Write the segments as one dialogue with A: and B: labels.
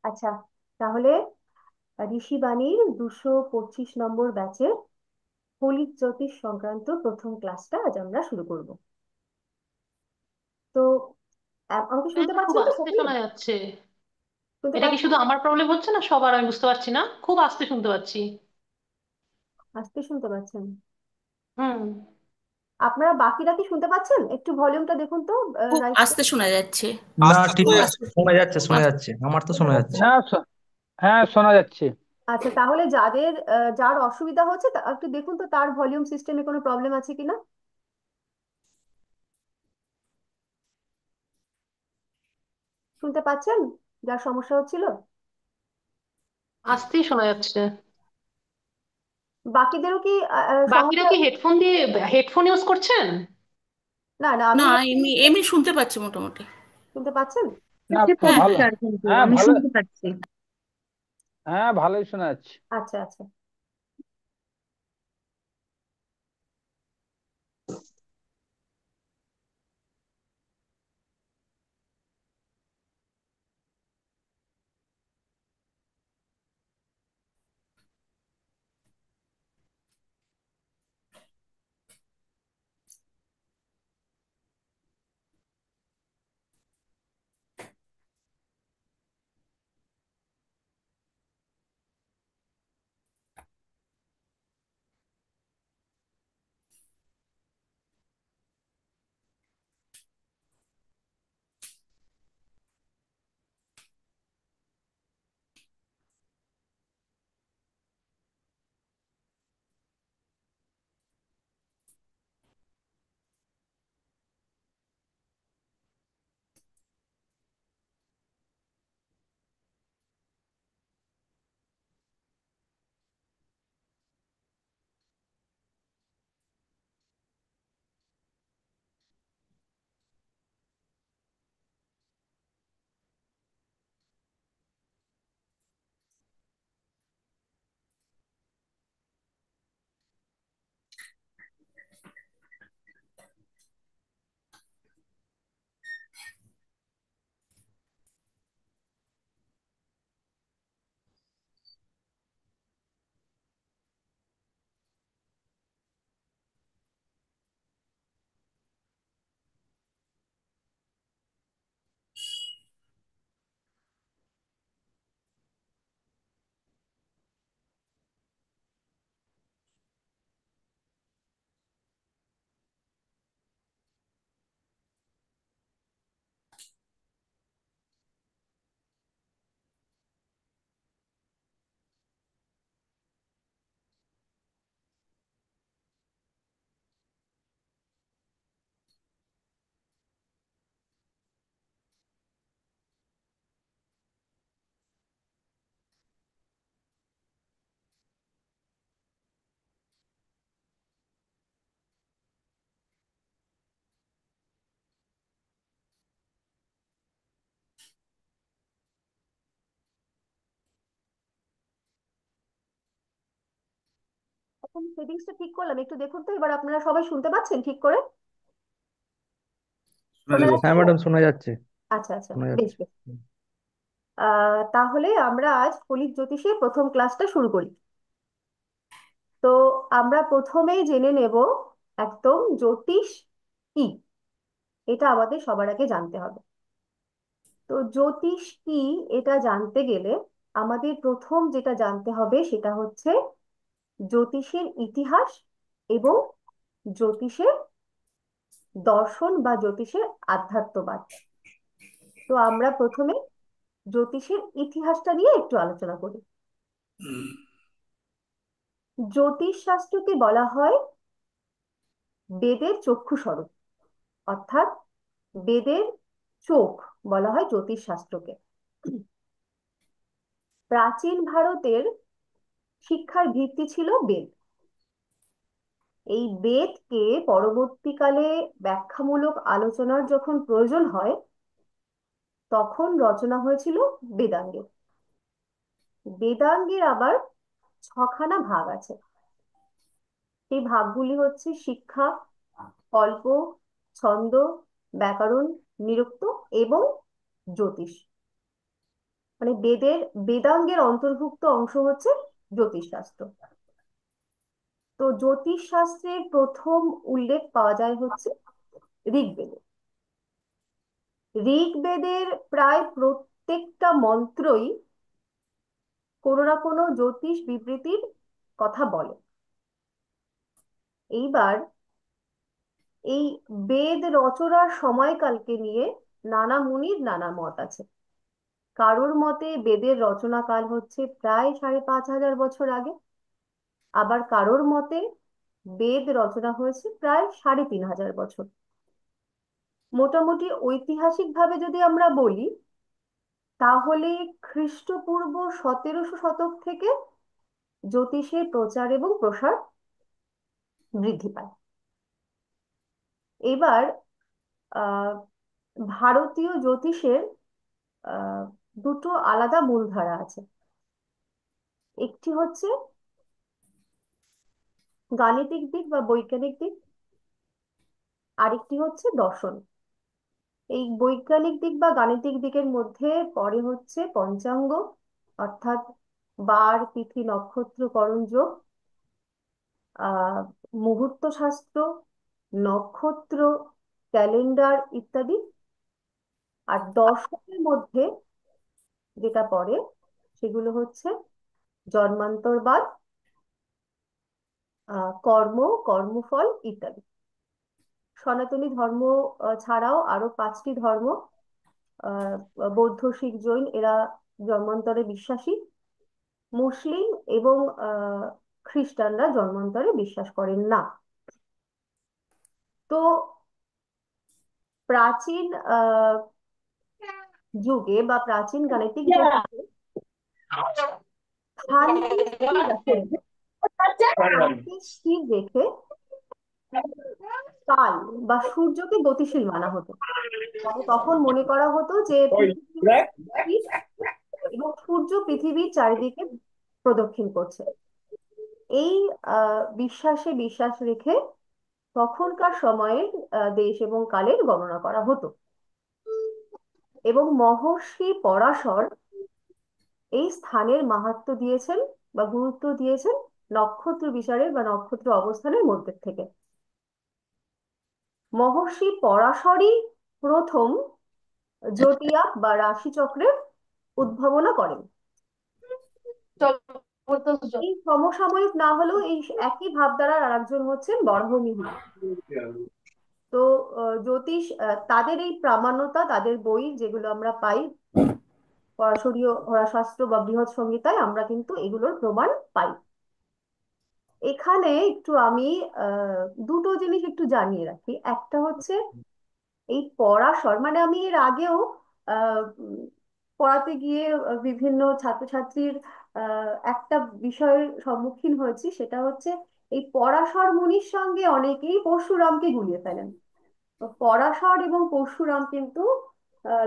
A: আচ্ছা, তাহলে ঋষিবাণীর 225 নম্বর ব্যাচের ফলিত জ্যোতিষ সংক্রান্ত প্রথম ক্লাসটা আজ আমরা শুরু করব। তো আমাকে শুনতে
B: খুব
A: পাচ্ছেন তো
B: আস্তে
A: সকলে?
B: শোনা যাচ্ছে।
A: শুনতে
B: এটা কি
A: পাচ্ছেন?
B: শুধু আমার প্রবলেম হচ্ছে না সবার? আমি বুঝতে পারছি না, খুব আস্তে শুনতে পাচ্ছি।
A: আস্তে শুনতে পাচ্ছেন?
B: হুম।
A: আপনারা বাকিরা কি শুনতে পাচ্ছেন? একটু ভলিউমটা দেখুন তো।
C: খুব
A: রাইট।
C: আস্তে শোনা যাচ্ছে।
D: না,
E: আস্তে শোনা
D: ঠিকঠাক
E: যাচ্ছে।
D: শোনা যাচ্ছে, শোনা
C: আস্তে।
D: যাচ্ছে, আমার তো
A: শুনতে
D: শোনা
A: পাচ্ছেন?
D: যাচ্ছে।
F: হ্যাঁ হ্যাঁ, শোনা যাচ্ছে।
A: আচ্ছা, তাহলে যার অসুবিধা হচ্ছে একটু দেখুন তো তার ভলিউম সিস্টেমে কোনো প্রবলেম আছে কিনা। শুনতে পাচ্ছেন যার সমস্যা হচ্ছিল?
B: আস্তেই শোনা যাচ্ছে।
A: বাকিদেরও কি
B: বাকিরা
A: সমস্যা?
B: কি হেডফোন দিয়ে হেডফোন ইউজ করছেন?
A: না না, আমি
C: না, এমনি এমনি শুনতে পাচ্ছি মোটামুটি।
A: শুনতে পাচ্ছেন?
F: না,
G: হচ্ছে
C: হ্যাঁ,
F: ভালো।
G: পরিষ্কার, কিন্তু
F: হ্যাঁ,
G: আমি
F: ভালো।
G: শুনতে পাচ্ছি।
F: হ্যাঁ, ভালোই শোনা যাচ্ছে।
A: আচ্ছা আচ্ছা। এখন সেটিংসটা ঠিক করলাম, একটু দেখুন তো এবার আপনারা সবাই শুনতে পাচ্ছেন ঠিক করে?
E: শোনা
A: শোনা
E: যাচ্ছে।
A: যাচ্ছে
D: হ্যাঁ
A: তো?
D: ম্যাডাম, শোনা যাচ্ছে,
A: আচ্ছা আচ্ছা,
D: শোনা
A: বেশ
D: যাচ্ছে।
A: বেশ। তাহলে আমরা আজ ফলিত জ্যোতিষের প্রথম ক্লাসটা শুরু করি। তো আমরা প্রথমেই জেনে নেব একদম জ্যোতিষ কি, এটা আমাদের সবার আগে জানতে হবে। তো জ্যোতিষ কি এটা জানতে গেলে আমাদের প্রথম যেটা জানতে হবে সেটা হচ্ছে জ্যোতিষের ইতিহাস এবং জ্যোতিষের দর্শন বা জ্যোতিষের আধ্যাত্মবাদ। তো আমরা প্রথমে জ্যোতিষের ইতিহাসটা নিয়ে একটু আলোচনা করি।
E: হুম।
A: জ্যোতিষ শাস্ত্রকে বলা হয় বেদের চক্ষু স্বরূপ, অর্থাৎ বেদের চোখ বলা হয় জ্যোতিষ শাস্ত্রকে। প্রাচীন ভারতের শিক্ষার ভিত্তি ছিল বেদ। এই বেদকে পরবর্তীকালে ব্যাখ্যামূলক আলোচনার যখন প্রয়োজন হয় তখন রচনা হয়েছিল বেদাঙ্গের। বেদাঙ্গের আবার ছখানা ভাগ আছে। এই ভাগগুলি হচ্ছে শিক্ষা, কল্প, ছন্দ, ব্যাকরণ, নিরুক্ত এবং জ্যোতিষ। মানে বেদাঙ্গের অন্তর্ভুক্ত অংশ হচ্ছে জ্যোতিষ শাস্ত্র। তো জ্যোতিষ শাস্ত্রের প্রথম উল্লেখ পাওয়া যায় হচ্ছে ঋগ্বেদে। ঋগ্বেদের প্রায় প্রত্যেকটা মন্ত্রই কোনো না কোনো জ্যোতিষ বিবৃতির কথা বলে। এইবার এই বেদ রচনার সময়কালকে নিয়ে নানা মুনির নানা মত আছে। কারোর মতে বেদের রচনাকাল হচ্ছে প্রায় 5,500 আগে। আবার কারোর মতে বেদ রচনা হয়েছে প্রায় 3,500 মোটামুটি ঐতিহাসিকভাবে যদি আমরা বলি, তাহলে খ্রিস্টপূর্ব 1700 শতক থেকে জ্যোতিষের প্রচার এবং প্রসার বৃদ্ধি পায়। এবার আহ ভারতীয় জ্যোতিষের আহ দুটো আলাদা মূলধারা আছে। একটি হচ্ছে গাণিতিক দিক বা বৈজ্ঞানিক দিক, আরেকটি হচ্ছে দর্শন। এই বৈজ্ঞানিক দিক বা গাণিতিক দিকের মধ্যে পড়ে হচ্ছে পঞ্চাঙ্গ, অর্থাৎ বার, তিথি, নক্ষত্র, করণ, যোগ, আহ মুহূর্ত শাস্ত্র, নক্ষত্র, ক্যালেন্ডার ইত্যাদি। আর দর্শনের মধ্যে যেটা পড়ে সেগুলো হচ্ছে জন্মান্তরবাদ, কর্ম, কর্মফল ইত্যাদি। সনাতনী ধর্ম ছাড়াও আরো 5টি ধর্ম, আহ বৌদ্ধ, শিখ, জৈন, এরা জন্মান্তরে বিশ্বাসী। মুসলিম এবং খ্রিস্টানরা জন্মান্তরে বিশ্বাস করেন না। তো প্রাচীন যুগে বা প্রাচীন গাণিতিক জগতে স্থানকে স্থির রাখে, স্থানকে স্থির রেখে কাল বা সূর্যকে গতিশীল মানা হতো। মানে তখন মনে করা হতো যে পৃথিবী স্থির এবং সূর্য পৃথিবীর চারিদিকে প্রদক্ষিণ করছে। এই বিশ্বাসে বিশ্বাস রেখে তখনকার সময়ের দেশ এবং কালের গণনা করা হতো। এবং মহর্ষি পরাশর এই স্থানের মাহাত্ম্য দিয়েছেন বা গুরুত্ব দিয়েছেন নক্ষত্র বিচারের বা নক্ষত্র অবস্থানের মধ্যে থেকে। মহর্ষি পরাশরই প্রথম জোটিয়া বা রাশিচক্রের উদ্ভাবনা করেন। এই সমসাময়িক না হলেও এই একই ভাবধারার আরেকজন হচ্ছেন বরাহমিহির। তো জ্যোতিষ, তাদের এই প্রামাণ্যতা, তাদের বই যেগুলো আমরা পাই পরাশরীয় হরাশাস্ত্র বা বৃহৎ সংহিতায়, আমরা কিন্তু এগুলোর প্রমাণ পাই। এখানে একটু আমি দুটো জিনিস একটু জানিয়ে রাখি। একটা হচ্ছে এই পরাশর, মানে আমি এর আগেও পড়াতে গিয়ে বিভিন্ন ছাত্রছাত্রীর একটা বিষয়ের সম্মুখীন হয়েছি, সেটা হচ্ছে এই পরাশর মুনির সঙ্গে অনেকেই পরশুরামকে গুলিয়ে ফেলেন। তো পরাশর এবং পরশুরাম কিন্তু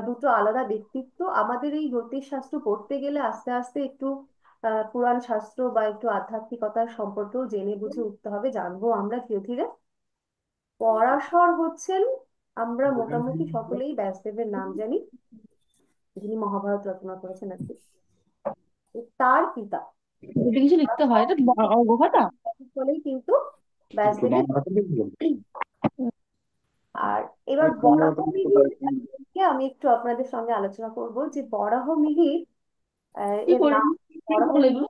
A: দুটো আলাদা ব্যক্তিত্ব। আমাদের এই জ্যোতিষ শাস্ত্র পড়তে গেলে আস্তে আস্তে একটু পুরাণ শাস্ত্র বা একটু আধ্যাত্মিকতার সম্পর্কেও জেনে বুঝে উঠতে হবে, জানবো আমরা ধীরে ধীরে। পরাশর হচ্ছেন, আমরা মোটামুটি সকলেই ব্যাসদেবের নাম জানি, যিনি মহাভারত রচনা করেছেন আর কি। তার পিতা।
C: এটা কিছু লিখতে হয়, এটা অগোখাটা।
A: ফলেই কিন্তু ব্যাসদেবের। আর এবার বরাহ মিহির কে আমি একটু আপনাদের সঙ্গে আলোচনা করব, যে বরাহ মিহির
C: কি
A: এর
C: করবি,
A: নাম
C: কি
A: বরাহ
C: করবো
A: মিহির।
C: এগুলো?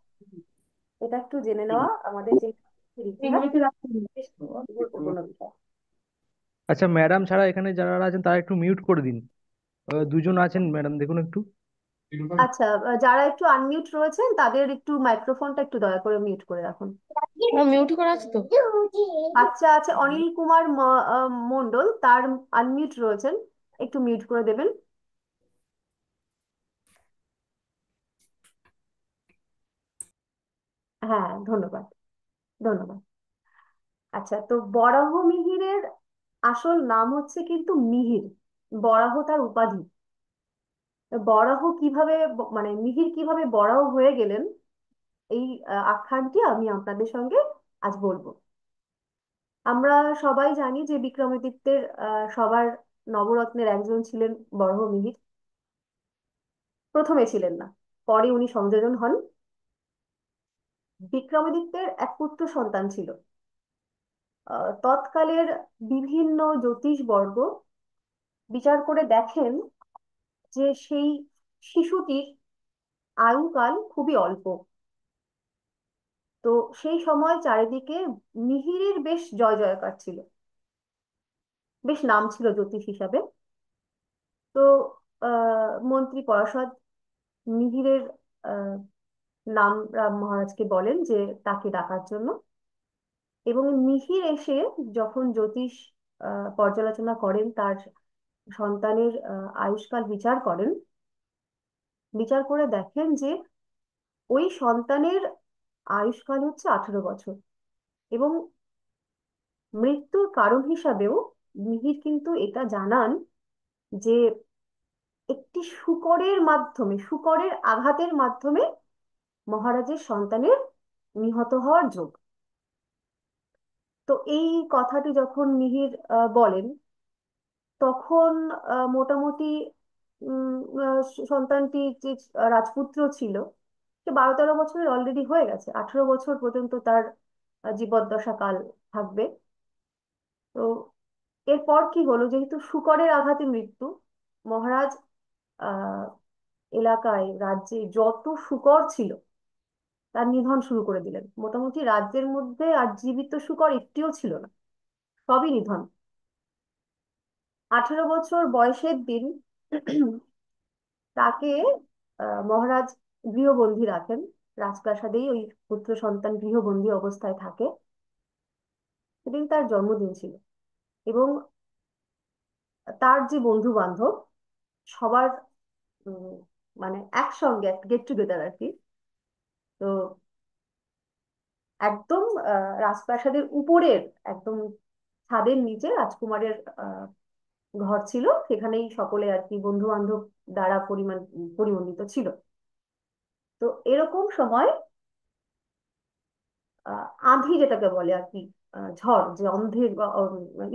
A: এটা একটু জেনে নেওয়া আমাদের যে ইতিহাস,
C: এগুলো কি রাখতে হবে?
A: বেশ গুরুত্বপূর্ণ বিষয়।
D: আচ্ছা, ম্যাডাম ছাড়া এখানে যারা আছেন তারা একটু মিউট করে দিন। দুজন আছেন ম্যাডাম, দেখুন একটু।
A: আচ্ছা, যারা একটু আনমিউট রয়েছেন তাদের একটু মাইক্রোফোনটা একটু দয়া করে মিউট করে রাখুন।
C: মিউট করা আছে তো?
A: আচ্ছা, আছে অনিল কুমার মন্ডল, তার আনমিউট রয়েছেন, একটু মিউট করে দেবেন। হ্যাঁ, ধন্যবাদ, ধন্যবাদ। আচ্ছা, তো বরাহ মিহিরের আসল নাম হচ্ছে কিন্তু মিহির। বরাহ তার উপাধি। বরাহ কিভাবে মানে মিহির কিভাবে বরাহ হয়ে গেলেন, এই আখ্যানটি আমি আপনাদের সঙ্গে আজ বলবো। আমরা সবাই জানি যে বিক্রমাদিত্যের সবার নবরত্নের একজন ছিলেন বরাহ মিহির। প্রথমে ছিলেন না, পরে উনি সংযোজন হন। বিক্রমাদিত্যের এক পুত্র সন্তান ছিল। তৎকালের বিভিন্ন জ্যোতিষবর্গ বিচার করে দেখেন যে সেই শিশুটির আয়ুকাল খুবই অল্প। তো সেই সময় চারিদিকে মিহিরের বেশ জয় জয়কার ছিল, বেশ নাম ছিল জ্যোতিষ হিসাবে। তো মন্ত্রী পরাশর মিহিরের আহ, নাম রাম মহারাজকে বলেন যে তাকে ডাকার জন্য। এবং মিহির এসে যখন জ্যোতিষ পর্যালোচনা করেন, তার সন্তানের আয়ুষ্কাল বিচার করেন, বিচার করে দেখেন যে ওই সন্তানের আয়ুষ্কাল হচ্ছে 18 বছর। এবং মৃত্যুর কারণ হিসাবেও মিহির কিন্তু এটা জানান যে একটি শূকরের মাধ্যমে, শূকরের আঘাতের মাধ্যমে মহারাজের সন্তানের নিহত হওয়ার যোগ। তো এই কথাটি যখন মিহির বলেন, তখন মোটামুটি সন্তানটি যে রাজপুত্র ছিল, সে 12-13 বছরের অলরেডি হয়ে গেছে। 18 বছর পর্যন্ত তার জীবদ্দশা কাল থাকবে। তো এরপর কি হলো, যেহেতু শূকরের আঘাতে মৃত্যু, মহারাজ আহ এলাকায়, রাজ্যে যত শূকর ছিল তার নিধন শুরু করে দিলেন। মোটামুটি রাজ্যের মধ্যে আর জীবিত শূকর একটিও ছিল না, সবই নিধন। 18 বছর বয়সের দিন তাকে মহারাজ গৃহবন্দী রাখেন। রাজপ্রাসাদেই ওই পুত্র সন্তান গৃহবন্দী অবস্থায় থাকে। সেদিন তার জন্মদিন ছিল। এবং তার যে বন্ধু বান্ধব সবার উম, মানে একসঙ্গে গেট টুগেদার আর কি। তো একদম রাজপ্রাসাদের উপরের একদম ছাদের নিচে রাজকুমারের ঘর ছিল, সেখানেই সকলে আর কি বন্ধু বান্ধব দ্বারা পরিমণ্ডিত ছিল। তো এরকম সময় আহ, আঁধি যেটাকে বলে আর কি, ঝড়, যে অন্ধের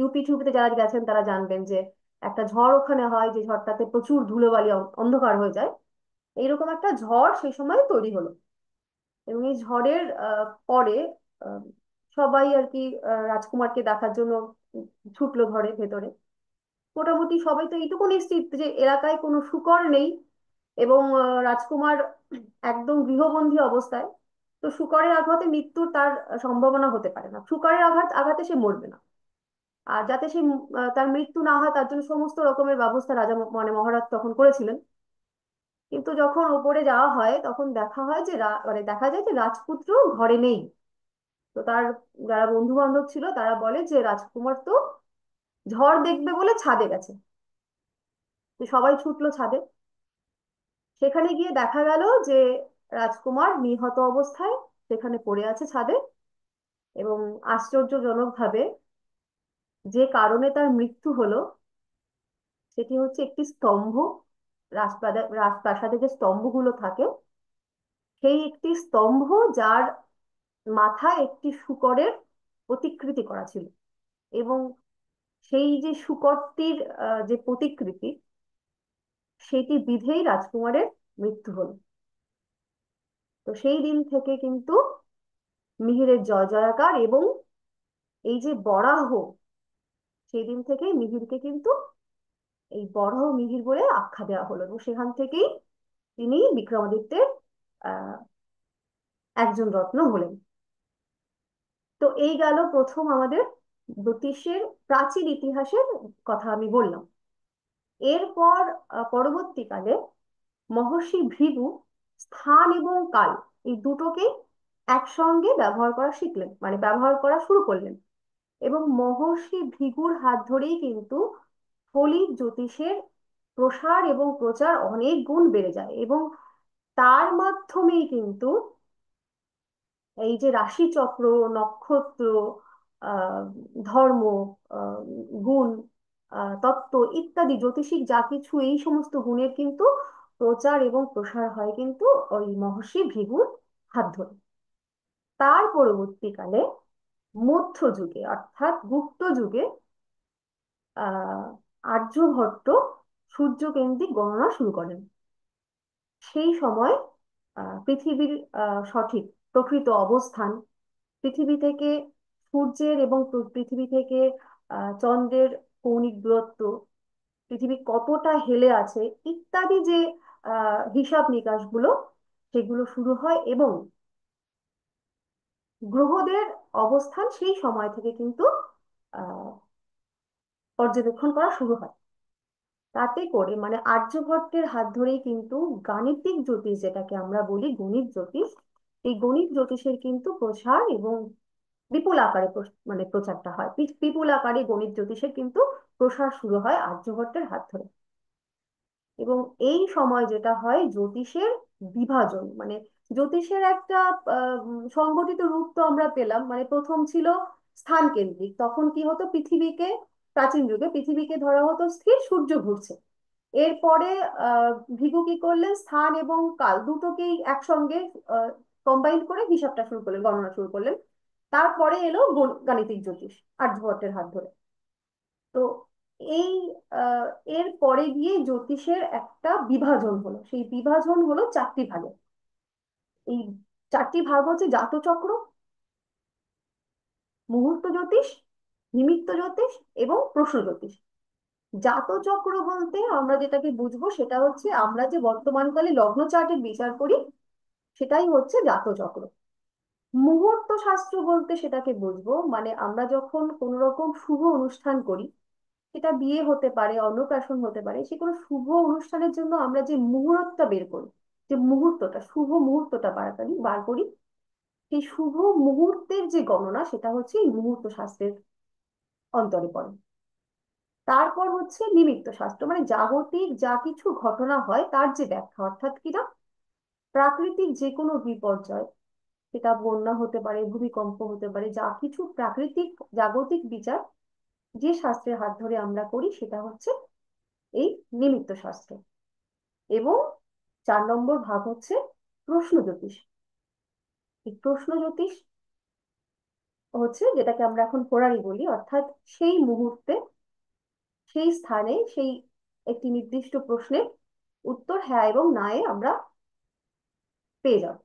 A: ইউপি টিউপিতে যারা গেছেন তারা জানবেন যে একটা ঝড় ওখানে হয়, যে ঝড়টাতে প্রচুর ধুলোবালি অন্ধকার হয়ে যায়। এইরকম একটা ঝড় সেই সময় তৈরি হলো। এবং এই ঝড়ের পরে আহ, সবাই আর কি রাজকুমারকে দেখার জন্য ছুটলো ঘরের ভেতরে। মোটামুটি সবাই তো এইটুকু নিশ্চিত যে এলাকায় কোনো শূকর নেই, এবং রাজকুমার একদম গৃহবন্দী অবস্থায়। তো শূকরের আঘাতে মৃত্যুর তার সম্ভাবনা হতে পারে না, শূকরের আঘাতে সে মরবে না। আর যাতে সে তার মৃত্যু না হয় তার জন্য সমস্ত রকমের ব্যবস্থা রাজা মানে মহারাজ তখন করেছিলেন। কিন্তু যখন ওপরে যাওয়া হয় তখন দেখা হয় যে মানে দেখা যায় যে রাজপুত্র ঘরে নেই। তো তার যারা বন্ধু বান্ধব ছিল তারা বলে যে রাজকুমার তো ঝড় দেখবে বলে ছাদে গেছে। তো সবাই ছুটলো ছাদে। সেখানে গিয়ে দেখা গেল যে রাজকুমার নিহত অবস্থায় সেখানে পড়ে আছে ছাদে। এবং আশ্চর্যজনক ভাবে যে কারণে তার মৃত্যু হলো সেটি হচ্ছে একটি স্তম্ভ। রাজপ্রাসাদে যে স্তম্ভগুলো থাকে, সেই একটি স্তম্ভ যার মাথায় একটি শূকরের প্রতিকৃতি করা ছিল। এবং সেই যে শূকরটির যে প্রতিকৃতি, সেটি বিধেই রাজকুমারের মৃত্যু হলো। তো সেই দিন থেকে কিন্তু মিহিরের জয় জয়কার। এবং এই যে বরাহ, সেই দিন থেকেই মিহিরকে কিন্তু এই বরাহ মিহির বলে আখ্যা দেওয়া হলো। এবং সেখান থেকেই তিনি বিক্রমাদিত্যের আহ একজন রত্ন হলেন। তো এই গেল প্রথম আমাদের জ্যোতিষের প্রাচীন ইতিহাসের কথা আমি বললাম। এরপর পরবর্তীকালে মহর্ষি ভৃগু স্থান এবং কাল এই দুটোকে একসঙ্গে ব্যবহার করা শিখলেন, মানে ব্যবহার করা শুরু করলেন। এবং মহর্ষি ভৃগুর হাত ধরেই কিন্তু ফলিত জ্যোতিষের প্রসার এবং প্রচার অনেক গুণ বেড়ে যায়। এবং তার মাধ্যমেই কিন্তু এই যে রাশিচক্র, নক্ষত্র, আহ ধর্ম, আহ গুণ, তত্ত্ব ইত্যাদি জ্যোতিষিক যা কিছু, এই সমস্ত গুণের কিন্তু প্রচার এবং প্রসার হয় কিন্তু ওই মহর্ষি ভৃগুর হাত ধরে। তার পরবর্তীকালে মধ্যযুগে অর্থাৎ গুপ্ত যুগে আহ আর্যভট্ট সূর্যকেন্দ্রিক গণনা শুরু করেন। সেই সময় পৃথিবীর সঠিক প্রকৃত অবস্থান, পৃথিবী থেকে সূর্যের এবং পৃথিবী থেকে চন্দ্রের কৌণিক দূরত্ব, পৃথিবী কতটা হেলে আছে ইত্যাদি যে হিসাব নিকাশ গুলো, সেগুলো শুরু হয় এবং গ্রহদের অবস্থান সেই সময় থেকে কিন্তু আহ পর্যবেক্ষণ করা শুরু হয়। তাতে করে মানে আর্যভট্টের হাত ধরেই কিন্তু গাণিতিক জ্যোতিষ, যেটাকে আমরা বলি গণিত জ্যোতিষ, এই গণিত জ্যোতিষের কিন্তু প্রসার এবং বিপুল আকারে মানে প্রচারটা হয়। বিপুল আকারে গণিত জ্যোতিষের কিন্তু প্রসার শুরু হয় আর্যভট্টের হাত ধরে। এবং এই সময় যেটা হয় জ্যোতিষের বিভাজন, মানে জ্যোতিষের একটা সংগঠিত রূপ তো আমরা পেলাম। মানে প্রথম ছিল স্থান কেন্দ্রিক, তখন কি হতো পৃথিবীকে, প্রাচীন যুগে পৃথিবীকে ধরা হতো স্থির, সূর্য ঘুরছে। এরপরে আহ ভৃগু কি করলেন, স্থান এবং কাল দুটোকেই একসঙ্গে কম্বাইন করে হিসাবটা শুরু করলেন, গণনা শুরু করলেন। তারপরে এলো গাণিতিক জ্যোতিষ আর্যভট্টের হাত ধরে। তো এই আহ, এর পরে গিয়ে জ্যোতিষের একটা বিভাজন হলো, সেই বিভাজন হলো চারটি ভাগে। এই চারটি ভাগ হচ্ছে জাতচক্র, মুহূর্ত জ্যোতিষ, নিমিত্ত জ্যোতিষ এবং প্রশ্ন জ্যোতিষ। জাতচক্র বলতে আমরা যেটাকে বুঝবো সেটা হচ্ছে আমরা যে বর্তমানকালে লগ্ন চার্টের বিচার করি, সেটাই হচ্ছে জাতচক্র। মুহূর্ত শাস্ত্র বলতে সেটাকে বুঝবো মানে আমরা যখন কোন রকম শুভ অনুষ্ঠান করি, সেটা বিয়ে হতে পারে, অন্নপ্রাশন হতে পারে, সে কোনো শুভ অনুষ্ঠানের জন্য আমরা যে মুহূর্তটা বের করি, যে মুহূর্তটা, শুভ মুহূর্তটা বার করি, সেই শুভ মুহূর্তের যে গণনা সেটা হচ্ছে এই মুহূর্ত শাস্ত্রের অন্তরে পড়ে। তারপর হচ্ছে নিমিত্ত শাস্ত্র, মানে জাগতিক যা কিছু ঘটনা হয় তার যে ব্যাখ্যা, অর্থাৎ কিনা প্রাকৃতিক যে কোনো বিপর্যয়, সেটা বন্যা হতে পারে, ভূমিকম্প হতে পারে, যা কিছু প্রাকৃতিক জাগতিক বিচার যে শাস্ত্রের হাত ধরে আমরা করি সেটা হচ্ছে এই নিমিত্ত শাস্ত্র। এবং 4 নম্বর ভাগ হচ্ছে প্রশ্ন জ্যোতিষ। এই প্রশ্ন জ্যোতিষ হচ্ছে যেটাকে আমরা এখন হোরারি বলি, অর্থাৎ সেই মুহূর্তে, সেই স্থানে, সেই একটি নির্দিষ্ট প্রশ্নের উত্তর হ্যাঁ এবং না এ আমরা পেয়ে যাব।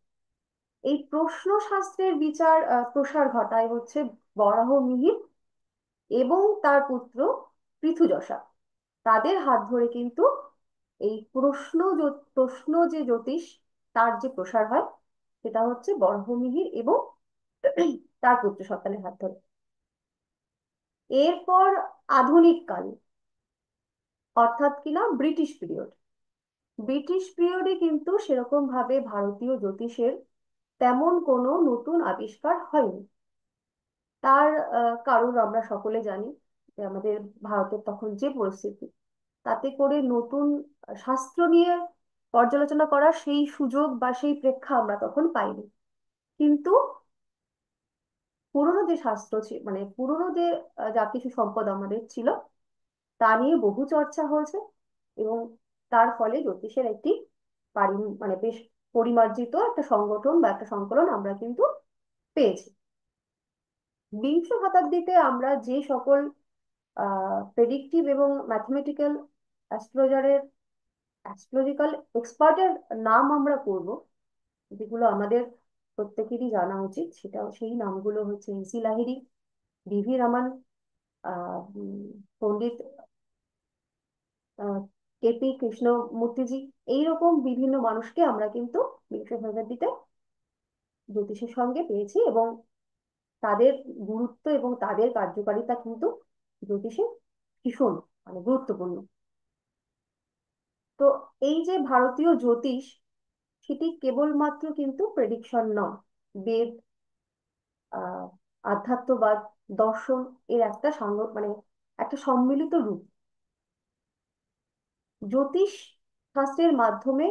A: এই প্রশ্ন শাস্ত্রের বিচার প্রসার ঘটায় হচ্ছে বরাহ মিহির এবং তার পুত্র পৃথুযশা। তাদের হাত ধরে কিন্তু এই প্রশ্ন যে জ্যোতিষ, তার যে প্রসার হয় সেটা হচ্ছে বরাহমিহির এবং তার পুত্র সন্তানের হাত ধরে। এরপর আধুনিক কাল, অর্থাৎ কিনা ব্রিটিশ পিরিয়ড। ব্রিটিশ পিরিয়ডে কিন্তু সেরকম ভাবে ভারতীয় জ্যোতিষের তেমন কোনো নতুন আবিষ্কার হয়নি। তার কারণ আমরা সকলে জানি যে আমাদের ভারতের তখন যে পরিস্থিতি, তাতে করে নতুন শাস্ত্র নিয়ে পর্যালোচনা করার সেই সুযোগ বা সেই প্রেক্ষা আমরা তখন পাইনি। কিন্তু পুরোনো যে শাস্ত্র ছিল, মানে পুরোনো যে যা কিছু সম্পদ আমাদের ছিল, তা নিয়ে বহু চর্চা হয়েছে এবং তার ফলে জ্যোতিষের একটি মানে বেশ পরিমার্জিত একটা সংগঠন বা একটা সংকলন আমরা কিন্তু পেয়েছি। বিংশ শতাব্দীতে আমরা যে সকল প্রেডিক্টিভ এবং ম্যাথমেটিক্যাল অ্যাস্ট্রোলজারের, অ্যাস্ট্রোলজিক্যাল এক্সপার্টের নাম আমরা করব, যেগুলো আমাদের প্রত্যেকেরই জানা উচিত, সেটা সেই নামগুলো হচ্ছে ইসি লাহিড়ী, ডিভি রামান, পণ্ডিত কেপি কৃষ্ণমূর্তিজি, এইরকম বিভিন্ন মানুষকে আমরা কিন্তু বিংশ শতাব্দীতে জ্যোতিষের সঙ্গে পেয়েছি এবং তাদের গুরুত্ব এবং তাদের কার্যকারিতা কিন্তু জ্যোতিষে ভীষণ মানে গুরুত্বপূর্ণ। তো এই যে ভারতীয় জ্যোতিষ, সেটি কেবলমাত্র কিন্তু প্রেডিকশন নয়, বেদ, আহ আধ্যাত্মবাদ, দর্শন এর একটা মানে একটা সম্মিলিত রূপ। জ্যোতিষ শাস্ত্রের মাধ্যমে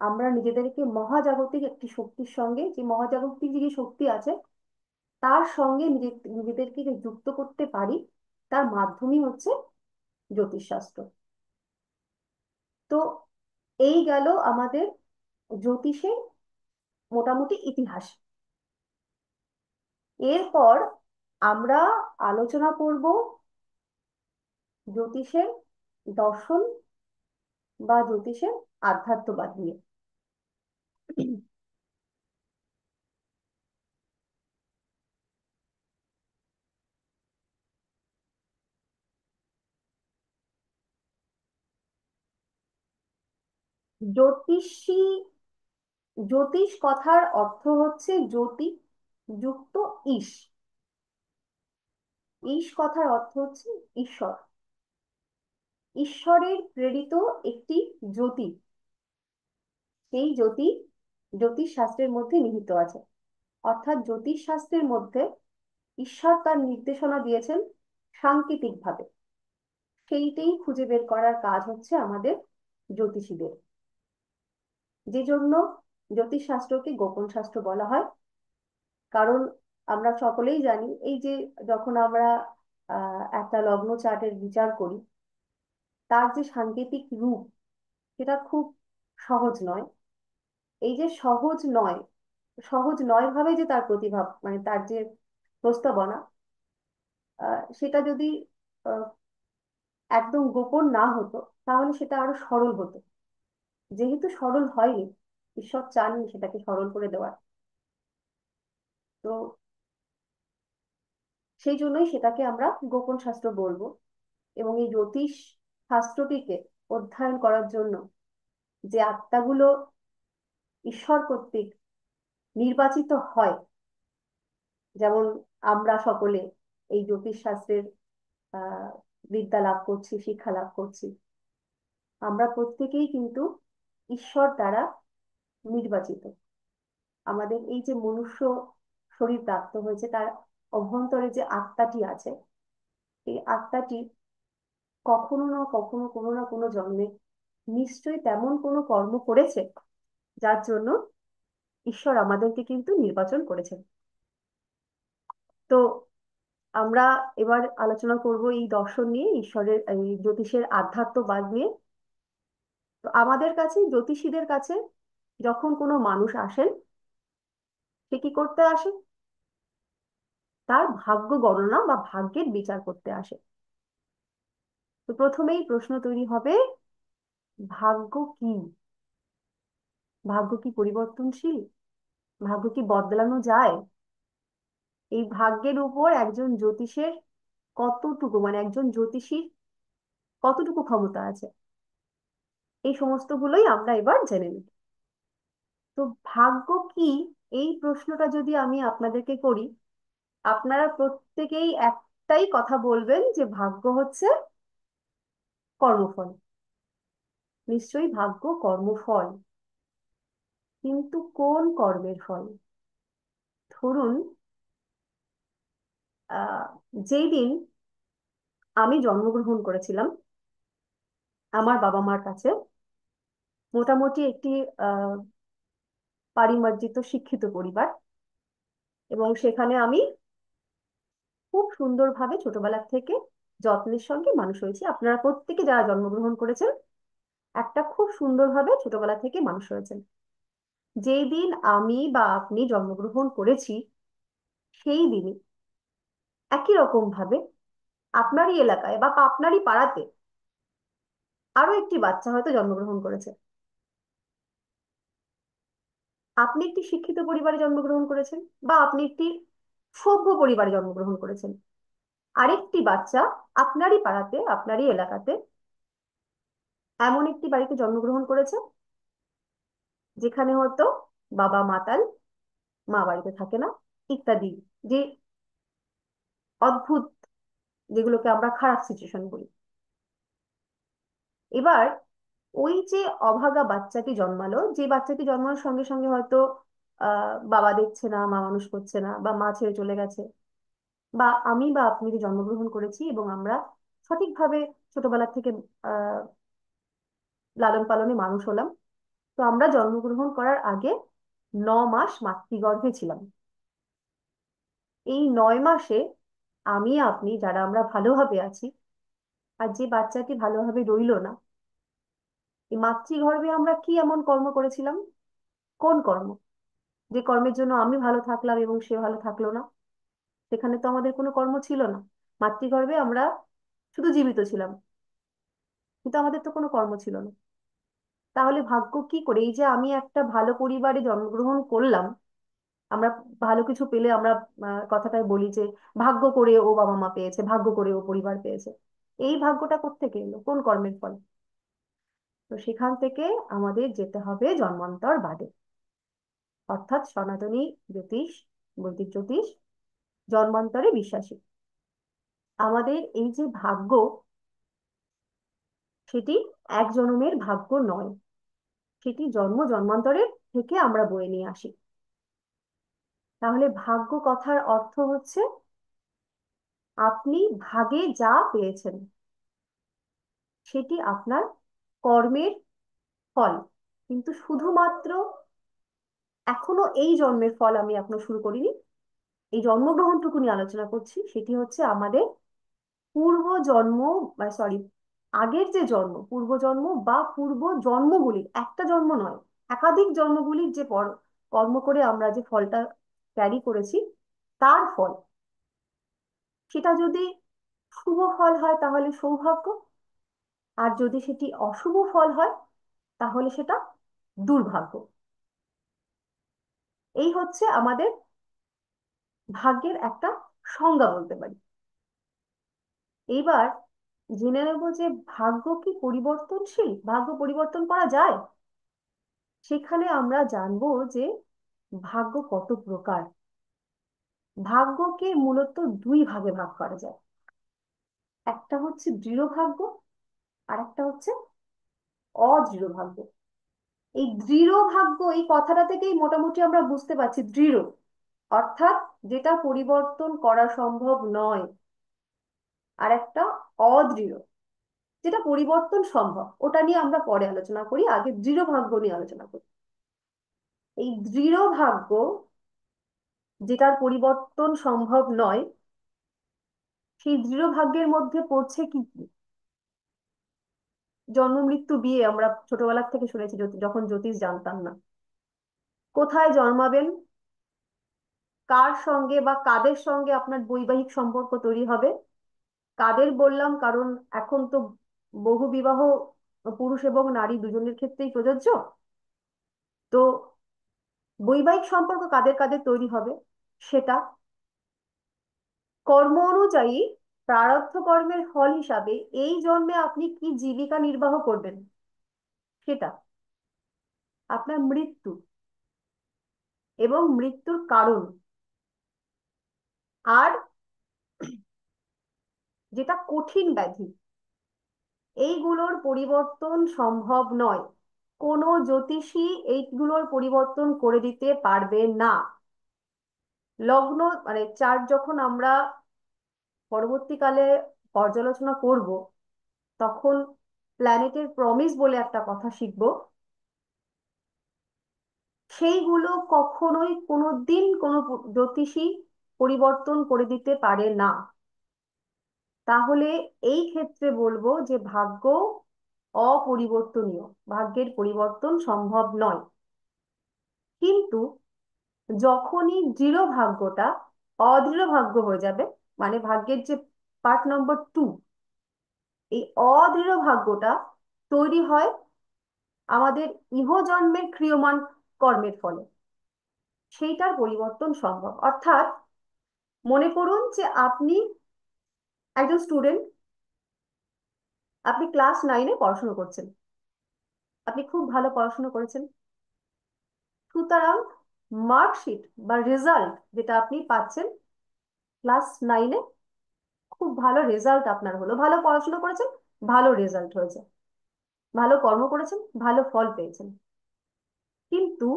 A: আমরা নিজেদেরকে মহাজাগতিক একটি শক্তির সঙ্গে, যে মহাজাগতিক যে শক্তি আছে তার সঙ্গে নিজেদেরকে যে যুক্ত করতে পারি, তার মাধ্যমই হচ্ছে জ্যোতিষ শাস্ত্র। তো এই গেল আমাদের জ্যোতিষের মোটামুটি ইতিহাস। এরপর আমরা আলোচনা করব জ্যোতিষের দর্শন বা জ্যোতিষের আধ্যাত্মবাদ নিয়ে। জ্যোতিষী, জ্যোতিষ কথার অর্থ হচ্ছে জ্যোতি যুক্ত ঈশ। ঈশ কথার অর্থ হচ্ছে ঈশ্বর। ঈশ্বরের প্রেরিত একটি জ্যোতি, সেই জ্যোতি জ্যোতিষ শাস্ত্রের মধ্যে নিহিত আছে। অর্থাৎ জ্যোতিষ শাস্ত্রের মধ্যে ঈশ্বর তার নির্দেশনা দিয়েছেন সাংকেতিক ভাবে, সেইটাই খুঁজে বের করার কাজ হচ্ছে আমাদের জ্যোতিষীদের। যে জন্য জ্যোতিষ শাস্ত্রকে গোপন শাস্ত্র বলা হয়। কারণ আমরা সকলেই জানি, এই যে যখন আমরা একটা লগ্ন চার্টের বিচার করি, তার যে সাংকেতিক রূপ সেটা খুব সহজ নয়। এই যে সহজ নয়, সহজ নয় ভাবে যে তার প্রতিভা, মানে তার যে প্রস্তাবনা, সেটা যদি আহ, একদম গোপন না হতো তাহলে সেটা আরো সরল হতো। যেহেতু সরল হয়নি, ঈশ্বর চাননি সেটাকে সরল করে দেওয়ার, তো সেই জন্যই সেটাকে আমরা গোপন শাস্ত্র বলবো। এবং এই জ্যোতিষ শাস্ত্রটিকে অধ্যয়ন করার জন্য যে আত্মাগুলো ঈশ্বর কর্তৃক নির্বাচিত হয়, যেমন আমরা সকলে এই জ্যোতিষ শাস্ত্রের আহ বিদ্যা লাভ করছি, শিক্ষা লাভ করছি, আমরা প্রত্যেকেই কিন্তু ঈশ্বর দ্বারা নির্বাচিত। আমাদের এই যে মনুষ্য শরীর প্রাপ্ত হয়েছে, তার অভ্যন্তরে যে আত্মাটি আছে, এই আত্মাটি কখনো না কখনো, কোনো না কোনো জন্মে নিশ্চয়ই তেমন কোনো কর্ম করেছে, যার জন্য ঈশ্বর আমাদেরকে কিন্তু নির্বাচন করেছেন। তো আমরা এবার আলোচনা করব এই দর্শন নিয়ে, ঈশ্বরের এই জ্যোতিষের আধ্যাত্মবাদ নিয়ে। তো আমাদের কাছে, জ্যোতিষীদের কাছে যখন কোনো মানুষ আসেন, সে কি করতে আসে? তার ভাগ্য গণনা বা ভাগ্যের বিচার করতে আসে। তো প্রথমেই প্রশ্ন তৈরি হবে, ভাগ্য কি? ভাগ্য কি পরিবর্তনশীল? ভাগ্য কি বদলানো যায়? এই ভাগ্যের উপর একজন জ্যোতিষের কতটুকু, মানে একজন জ্যোতিষীর কতটুকু ক্ষমতা আছে, এই সমস্ত গুলোই আমরা এবার জেনে নিই। তো ভাগ্য কি, এই প্রশ্নটা যদি আমি আপনাদেরকে করি, আপনারা প্রত্যেকেই একটাই কথা বলবেন যে ভাগ্য হচ্ছে কর্মফল। নিশ্চয়ই ভাগ্য কর্মফল, কিন্তু কোন কর্মের ফল? ধরুন, আহ যেই দিন আমি জন্মগ্রহণ করেছিলাম আমার বাবা মার কাছে, মোটামুটি একটি আহ পারিমার্জিত শিক্ষিত পরিবার, এবং সেখানে আমি খুব সুন্দরভাবে ছোটবেলা থেকে যত্নের সঙ্গে মানুষ হয়েছি। আপনারা প্রত্যেকে যারা জন্মগ্রহণ করেছেন, একটা খুব সুন্দরভাবে ছোটবেলা থেকে মানুষ হয়েছেন। যেই দিন আমি বা আপনি জন্মগ্রহণ করেছি, সেই দিনই একই রকম ভাবে আপনারই এলাকায় বা আপনারই পাড়াতে আরো একটি বাচ্চা হয়তো জন্মগ্রহণ করেছে। আপনি একটি শিক্ষিত পরিবারে জন্মগ্রহণ করেছেন, বা আপনি একটি সভ্য পরিবারে জন্মগ্রহণ করেছেন। আরেকটি বাচ্চা আপনারই পাড়াতে, আপনারই এলাকাতে এমন একটি বাড়িতে জন্মগ্রহণ করেছে যেখানে হয়তো বাবা মাতাল, মা বাড়িতে থাকে না, ইত্যাদি, যে অদ্ভুত, যেগুলোকে আমরা খারাপ সিচুয়েশন বলি। এবার ওই যে অভাগা বাচ্চাটি জন্মালো, যে বাচ্চাটি জন্মানোর সঙ্গে সঙ্গে হয়তো বাবা দেখছে না, মা মানুষ করছে না, বা মা ছেড়ে চলে গেছে, বা আমি বা আপনি যে জন্মগ্রহণ করেছি এবং আমরা সঠিকভাবে ছোটবেলা থেকে আহ লালন পালনে মানুষ হলাম, তো আমরা জন্মগ্রহণ করার আগে 9 মাস মাতৃগর্ভে ছিলাম। এই 9 মাসে আমি আপনি যারা আমরা ভালোভাবে আছি, আর যে বাচ্চাটি ভালোভাবে রইলো না, এই মাতৃগর্ভে আমরা কি এমন কর্ম করেছিলাম? কোন কর্ম? যে কর্মের জন্য আমি ভালো থাকলাম এবং সে ভালো থাকলো না। সেখানে তো আমাদের কোনো কর্ম ছিল না। মাতৃগর্ভে আমরা শুধু জীবিত ছিলাম, কিন্তু আমাদের তো কোনো কর্ম ছিল না। তাহলে ভাগ্য কি করে, এই যে আমি একটা ভালো পরিবারে জন্মগ্রহণ করলাম, আমরা ভালো কিছু পেলে আমরা কথাটাই বলি যে ভাগ্য করে ও বাবা মা পেয়েছে, ভাগ্য করে ও পরিবার পেয়েছে। এই ভাগ্যটা কোত্থেকে এলো, কোন কর্মের ফল? তো সেখান থেকে আমাদের যেতে হবে জন্মান্তর বাদে, অর্থাৎ সনাতনী জ্যোতিষ, বৈদিক জ্যোতিষ জন্মান্তরে বিশ্বাসী। আমাদের এই যে ভাগ্য, সেটি এক জন্মের ভাগ্য নয়, সেটি জন্ম জন্মান্তরের থেকে আমরা বয়ে নিয়ে আসি। তাহলে ভাগ্য কথার অর্থ হচ্ছে আপনি ভাগে যা পেয়েছেন সেটি আপনার কর্মের ফল। কিন্তু শুধুমাত্র এখনো এই জন্মের ফল আমি এখনো শুরু করিনি, এই জন্মগ্রহণটুকু নিয়ে আলোচনা করছি। সেটি হচ্ছে আমাদের পূর্ব জন্ম, সরি, আগের যে জন্ম, পূর্ব জন্ম বা পূর্ব জন্মগুলির, একটা জন্ম নয়, একাধিক জন্মগুলির যে কর্ম করে আমরা যে ফলটা ক্যারি করেছি, তার ফল। সেটা যদি শুভ ফল হয় তাহলে সৌভাগ্য, আর যদি সেটি অশুভ ফল হয় তাহলে সেটা দুর্ভাগ্য। এই হচ্ছে আমাদের ভাগ্যের একটা সংজ্ঞা বলতে পারি। এইবার জেনে নেব যে ভাগ্য কি পরিবর্তনশীল, ভাগ্য পরিবর্তন করা যায়। সেখানে আমরা জানবো যে ভাগ্য কত প্রকার। ভাগ্যকে মূলত দুই ভাগে ভাগ করা যায়, একটা হচ্ছে দৃঢ় ভাগ্য, আর একটা হচ্ছে অদৃঢ় ভাগ্য। এই দৃঢ় ভাগ্য, এই কথাটা থেকেই মোটামুটি আমরা বুঝতে পারছি দৃঢ় অর্থাৎ যেটা পরিবর্তন করা সম্ভব নয়, আর একটা অদৃঢ় যেটা পরিবর্তন সম্ভব। ওটা নিয়ে আমরা পরে আলোচনা করি, আগে দৃঢ় ভাগ্য নিয়ে আলোচনা করি। এই দৃঢ় ভাগ্য, যেটার পরিবর্তন সম্ভব নয়, সেই দৃঢ় ভাগ্যের মধ্যে পড়ছে কি কি? জন্ম মৃত্যু বিয়ে আমরা ছোটবেলা থেকে শুনেছি, যখন জ্যোতিষ জানতাম না। কোথায় জন্মাবেন, কার সঙ্গে বা কাদের সঙ্গে আপনার বৈবাহিক সম্পর্ক তৈরি হবে। কাদের বললাম কারণ এখন তো বহু বিবাহ পুরুষ এবং নারী দুজনের ক্ষেত্রেই প্রযোজ্য। তো বৈবাহিক সম্পর্ক কাদের কাদের তৈরি হবে সেটা, কর্ম অনুযায়ী প্রারব্ধ কর্মের ফল হিসাবে এই জন্মে আপনি কি জীবিকা নির্বাহ করবেন সেটা, আপনার মৃত্যু এবং মৃত্যুর কারণ, আর যেটা কঠিন ব্যাধি, এইগুলোর পরিবর্তন সম্ভব নয়। কোনো জ্যোতিষী এইগুলোর পরিবর্তন করে দিতে পারবে না। লগ্ন মানে চার্ট যখন আমরা পরবর্তীকালে পর্যালোচনা করব, তখন প্ল্যানেটের প্রমিস বলে একটা কথা শিখব। সেইগুলো কখনোই কোনোদিন কোনো জ্যোতিষী পরিবর্তন করে দিতে পারে না। তাহলে এই ক্ষেত্রে বলবো যে ভাগ্য অপরিবর্তনীয়, ভাগ্যের পরিবর্তন সম্ভব নয়। কিন্তু যখনই দৃঢ় ভাগ্যটা অদৃঢ় ভাগ্য হয়ে যাবে, মানে ভাগ্যের যে পার্ট নম্বর 2, এই অদৃঢ় ভাগ্যটা তৈরি হয় আমাদের ইহজন্মের ক্রিয়মান কর্মের ফলে, সেইটার পরিবর্তন সম্ভব। অর্থাৎ মনে করুন যে আপনি একজন স্টুডেন্ট, আপনি ক্লাস 9-এ পড়াশোনা করছেন, আপনি খুব ভালো পড়াশোনা করেছেন, সুতরাং মার্কশিট বা রেজাল্ট যেটা আপনি পাচ্ছেন ক্লাস 9-এ, খুব ভালো রেজাল্ট আপনার হলো, ভালো পড়াশোনা করেছেন, ভালো রেজাল্ট হয়েছে, ভালো কর্ম করেছেন, ভালো ফল পেয়েছেন। কিন্তু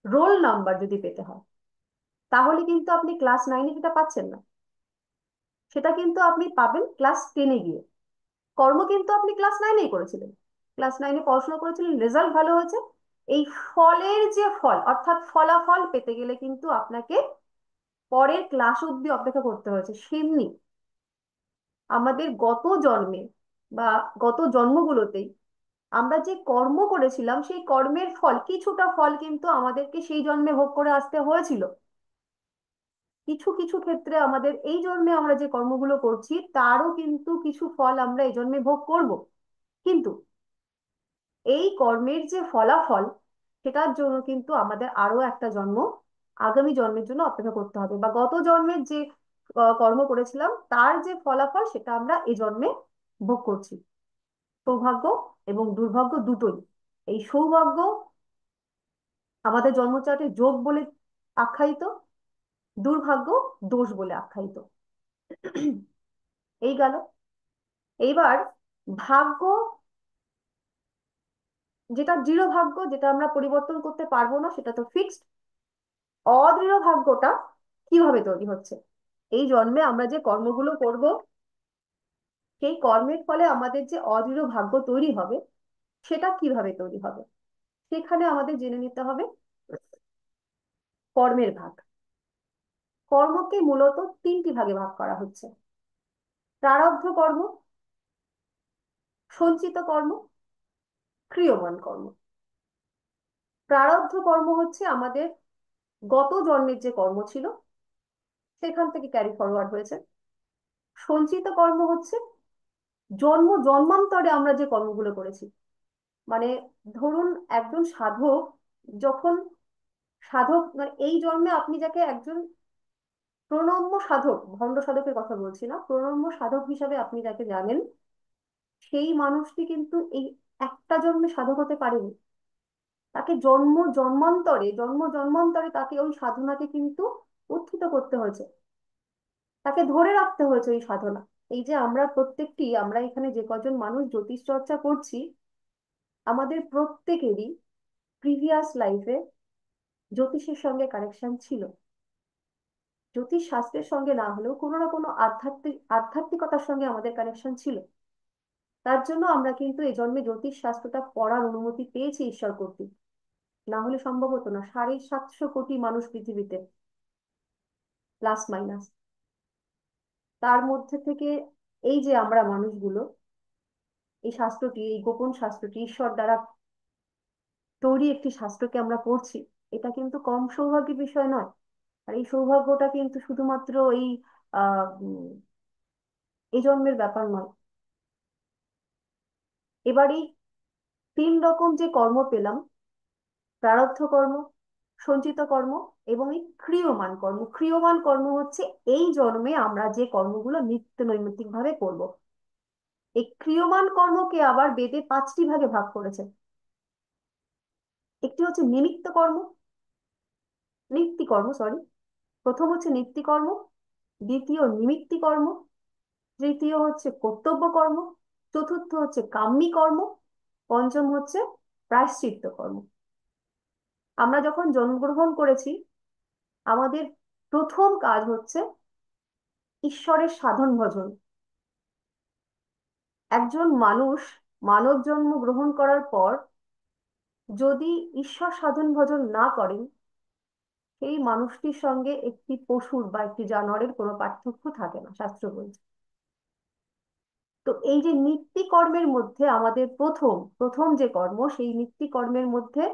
A: রোল নাম্বার যদি পেতে হয়, তাহলে কিন্তু আপনি ক্লাস 9-এ যেটা পাচ্ছেন না, সেটা কিন্তু আপনি পাবেন ক্লাস 10-এ গিয়ে। কর্ম কিন্তু আপনি ক্লাস 9-এই করেছিলেন, ক্লাস 9-এ পড়াশোনা করেছিলেন, রেজাল্ট ভালো হয়েছে। এই ফলের যে ফল অর্থাৎ ফলাফল পেতে গেলে কিন্তু আপনাকে পরের ক্লাস অব্দি অপেক্ষা করতে হয়েছে। সেমনি আমাদের গত জন্মে বা গত জন্মগুলোতেই আমরা যে কর্ম করেছিলাম সেই কর্মের ফল, কিছুটা ফল কিন্তু আমাদেরকে সেই জন্মে ভোগ করে আসতে হয়েছিল। কিছু কিছু ক্ষেত্রে আমাদের এই জন্মে আমরা যে কর্মগুলো করছি তারও কিন্তু কিছু ফল আমরা এই জন্মে ভোগ করব। কিন্তু এই কর্মের যে ফলাফল, সেটার জন্য কিন্তু আমাদের আরো একটা জন্ম, আগামী জন্মের জন্য অপেক্ষা করতে হবে, বা গত জন্মের যে কর্ম করেছিলাম তার যে ফলাফল সেটা আমরা এই জন্মে ভোগ করছি। সৌভাগ্য এবং দুর্ভাগ্য দুটোই। এই সৌভাগ্য আমাদের জন্মচার্টে যোগ বলে আখ্যায়িত, দুর্ভাগ্য দোষ বলে আখ্যায়িত। এই গেল। এইবার ভাগ্য, যেটা দৃঢ় ভাগ্য, যেটা আমরা পরিবর্তন করতে পারবো না, সেটা তো ফিক্সড। অদৃঢ় ভাগ্যটা কিভাবে তৈরি হচ্ছে? এই জন্মে আমরা যে কর্মগুলো করব, সেই কর্মের ফলে আমাদের যে অদৃঢ় ভাগ্য তৈরি হবে, সেটা কিভাবে তৈরি হবে? সেখানে আমাদের জেনে নিতে হবে কর্মের ভাগ। কর্মকে মূলত তিনটি ভাগে ভাগ করা হচ্ছে: প্রারব্ধ কর্ম, সঞ্চিত কর্ম, ক্রিয়মান কর্ম। প্রারব্ধ কর্ম হচ্ছে আমাদের গত জন্মের যে কর্ম ছিল সেখান থেকে ক্যারি ফরওয়ার্ড হয়েছে। সঞ্চিত কর্ম হচ্ছে জন্ম জন্মান্তরে আমরা যে কর্মগুলো করেছি। মানে ধরুন একজন সাধক যখন, সাধক মানে এই জন্মে আপনি যাকে একজন প্রণম্য সাধক, ভণ্ড সাধকের কথা বলছি না, প্রণম্য সাধক হিসাবে আপনি যাকে জানেন, সেই মানুষটি কিন্তু এই একটা জন্মে সাধক হতে পারেনি। তাকে জন্ম জন্মান্তরে তাকে ওই সাধনাকে কিন্তু উত্থিত করতে হয়েছে, তাকে ধরে রাখতে হয়েছে ওই সাধনা। এই যে আমরা প্রত্যেকটি, আমরা এখানে যে কজন মানুষ জ্যোতিষ চর্চা করছি, আমাদের প্রত্যেকেরই প্রিভিয়াস লাইফে জ্যোতিষের সঙ্গে কানেকশন ছিল। জ্যোতিষ শাস্ত্রের সঙ্গে না হলেও কোনো না কোনো আধ্যাত্মিকতার সঙ্গে আমাদের কানেকশন ছিল। তার জন্য আমরা কিন্তু এই জন্মে জ্যোতিষ শাস্ত্রটা পড়ার অনুমতি পেয়েছি ঈশ্বর কর্তৃক। না হলে সম্ভব হতো না। 750 কোটি মানুষ পৃথিবীতে, প্লাস মাইনাস। তার মধ্যে থেকে এই যে আমরা মানুষগুলো, এই শাস্ত্রটি, এই গোপন শাস্ত্রটি, ঈশ্বর দ্বারা তৈরি একটি শাস্ত্রকে আমরা পড়ছি, এটা কিন্তু কম সৌভাগ্যের বিষয় নয়। আর এই সৌভাগ্যটা কিন্তু শুধুমাত্র এই এই জন্মের ব্যাপার নয়। এবার এই 3 রকম যে কর্ম পেলাম, প্রারব্ধ কর্ম, সঞ্চিত কর্ম এবং এই ক্রিয়মান কর্ম। ক্রিয়মান কর্ম হচ্ছে এই জন্মে আমরা যে কর্মগুলো নিত্য নৈমিত্তিক ভাবে করব। এই ক্রিয়মান কর্মকে আবার বেদে 5টি ভাগে ভাগ করেছে। একটি হচ্ছে নিমিত্ত কর্ম, নিত্যি কর্ম, সরি। প্রথম হচ্ছে নিত্যি কর্ম, দ্বিতীয় নিমিত্তি কর্ম, তৃতীয় হচ্ছে কর্তব্য কর্ম, চতুর্থ হচ্ছে কাম্যি কর্ম, পঞ্চম হচ্ছে প্রায়শ্চিত্ত কর্ম। আমরা যখন জন্মগ্রহণ করেছি, আমাদের প্রথম কাজ হচ্ছে ঈশ্বরের সাধন ভজন। একজন মানুষ মানব জন্ম গ্রহণ করার পর যদি ঈশ্বর সাধন ভজন না করেন, সেই মানুষটির সঙ্গে একটি পশুর বা একটি জানোয়ারের কোনো পার্থক্য থাকে না, শাস্ত্র বলছে। তো এই যে নিত্যি কর্মের মধ্যে আমাদের প্রথম প্রথম যে কর্ম, সেই নিত্যি কর্মের মধ্যে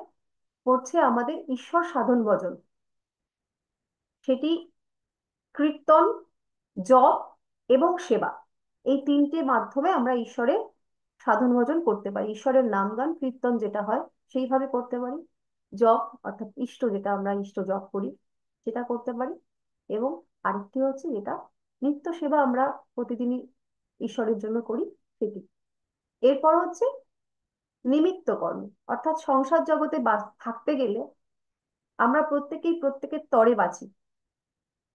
A: পড়ছে আমাদের ঈশ্বর সাধন ভজন। সেটি কীর্তন, জপ এবং সেবা, এই 3টে মাধ্যমে আমরা ঈশ্বরের সাধন ভজন করতে পারি। ঈশ্বরের নাম গান কীর্তন যেটা হয় সেইভাবে করতে পারি, জপ অর্থাৎ ইষ্ট, যেটা আমরা ইষ্ট জপ করি সেটা করতে পারি, এবং আরেকটি হচ্ছে যেটা নিত্য সেবা আমরা প্রতিদিনই ঈশ্বরের জন্য করি, সেটি। এরপর হচ্ছে নিমিত্ত কর্ম, অর্থাৎ সংসার জগতে থাকতে গেলে আমরা প্রত্যেকেই প্রত্যেকের তরে বাঁচি।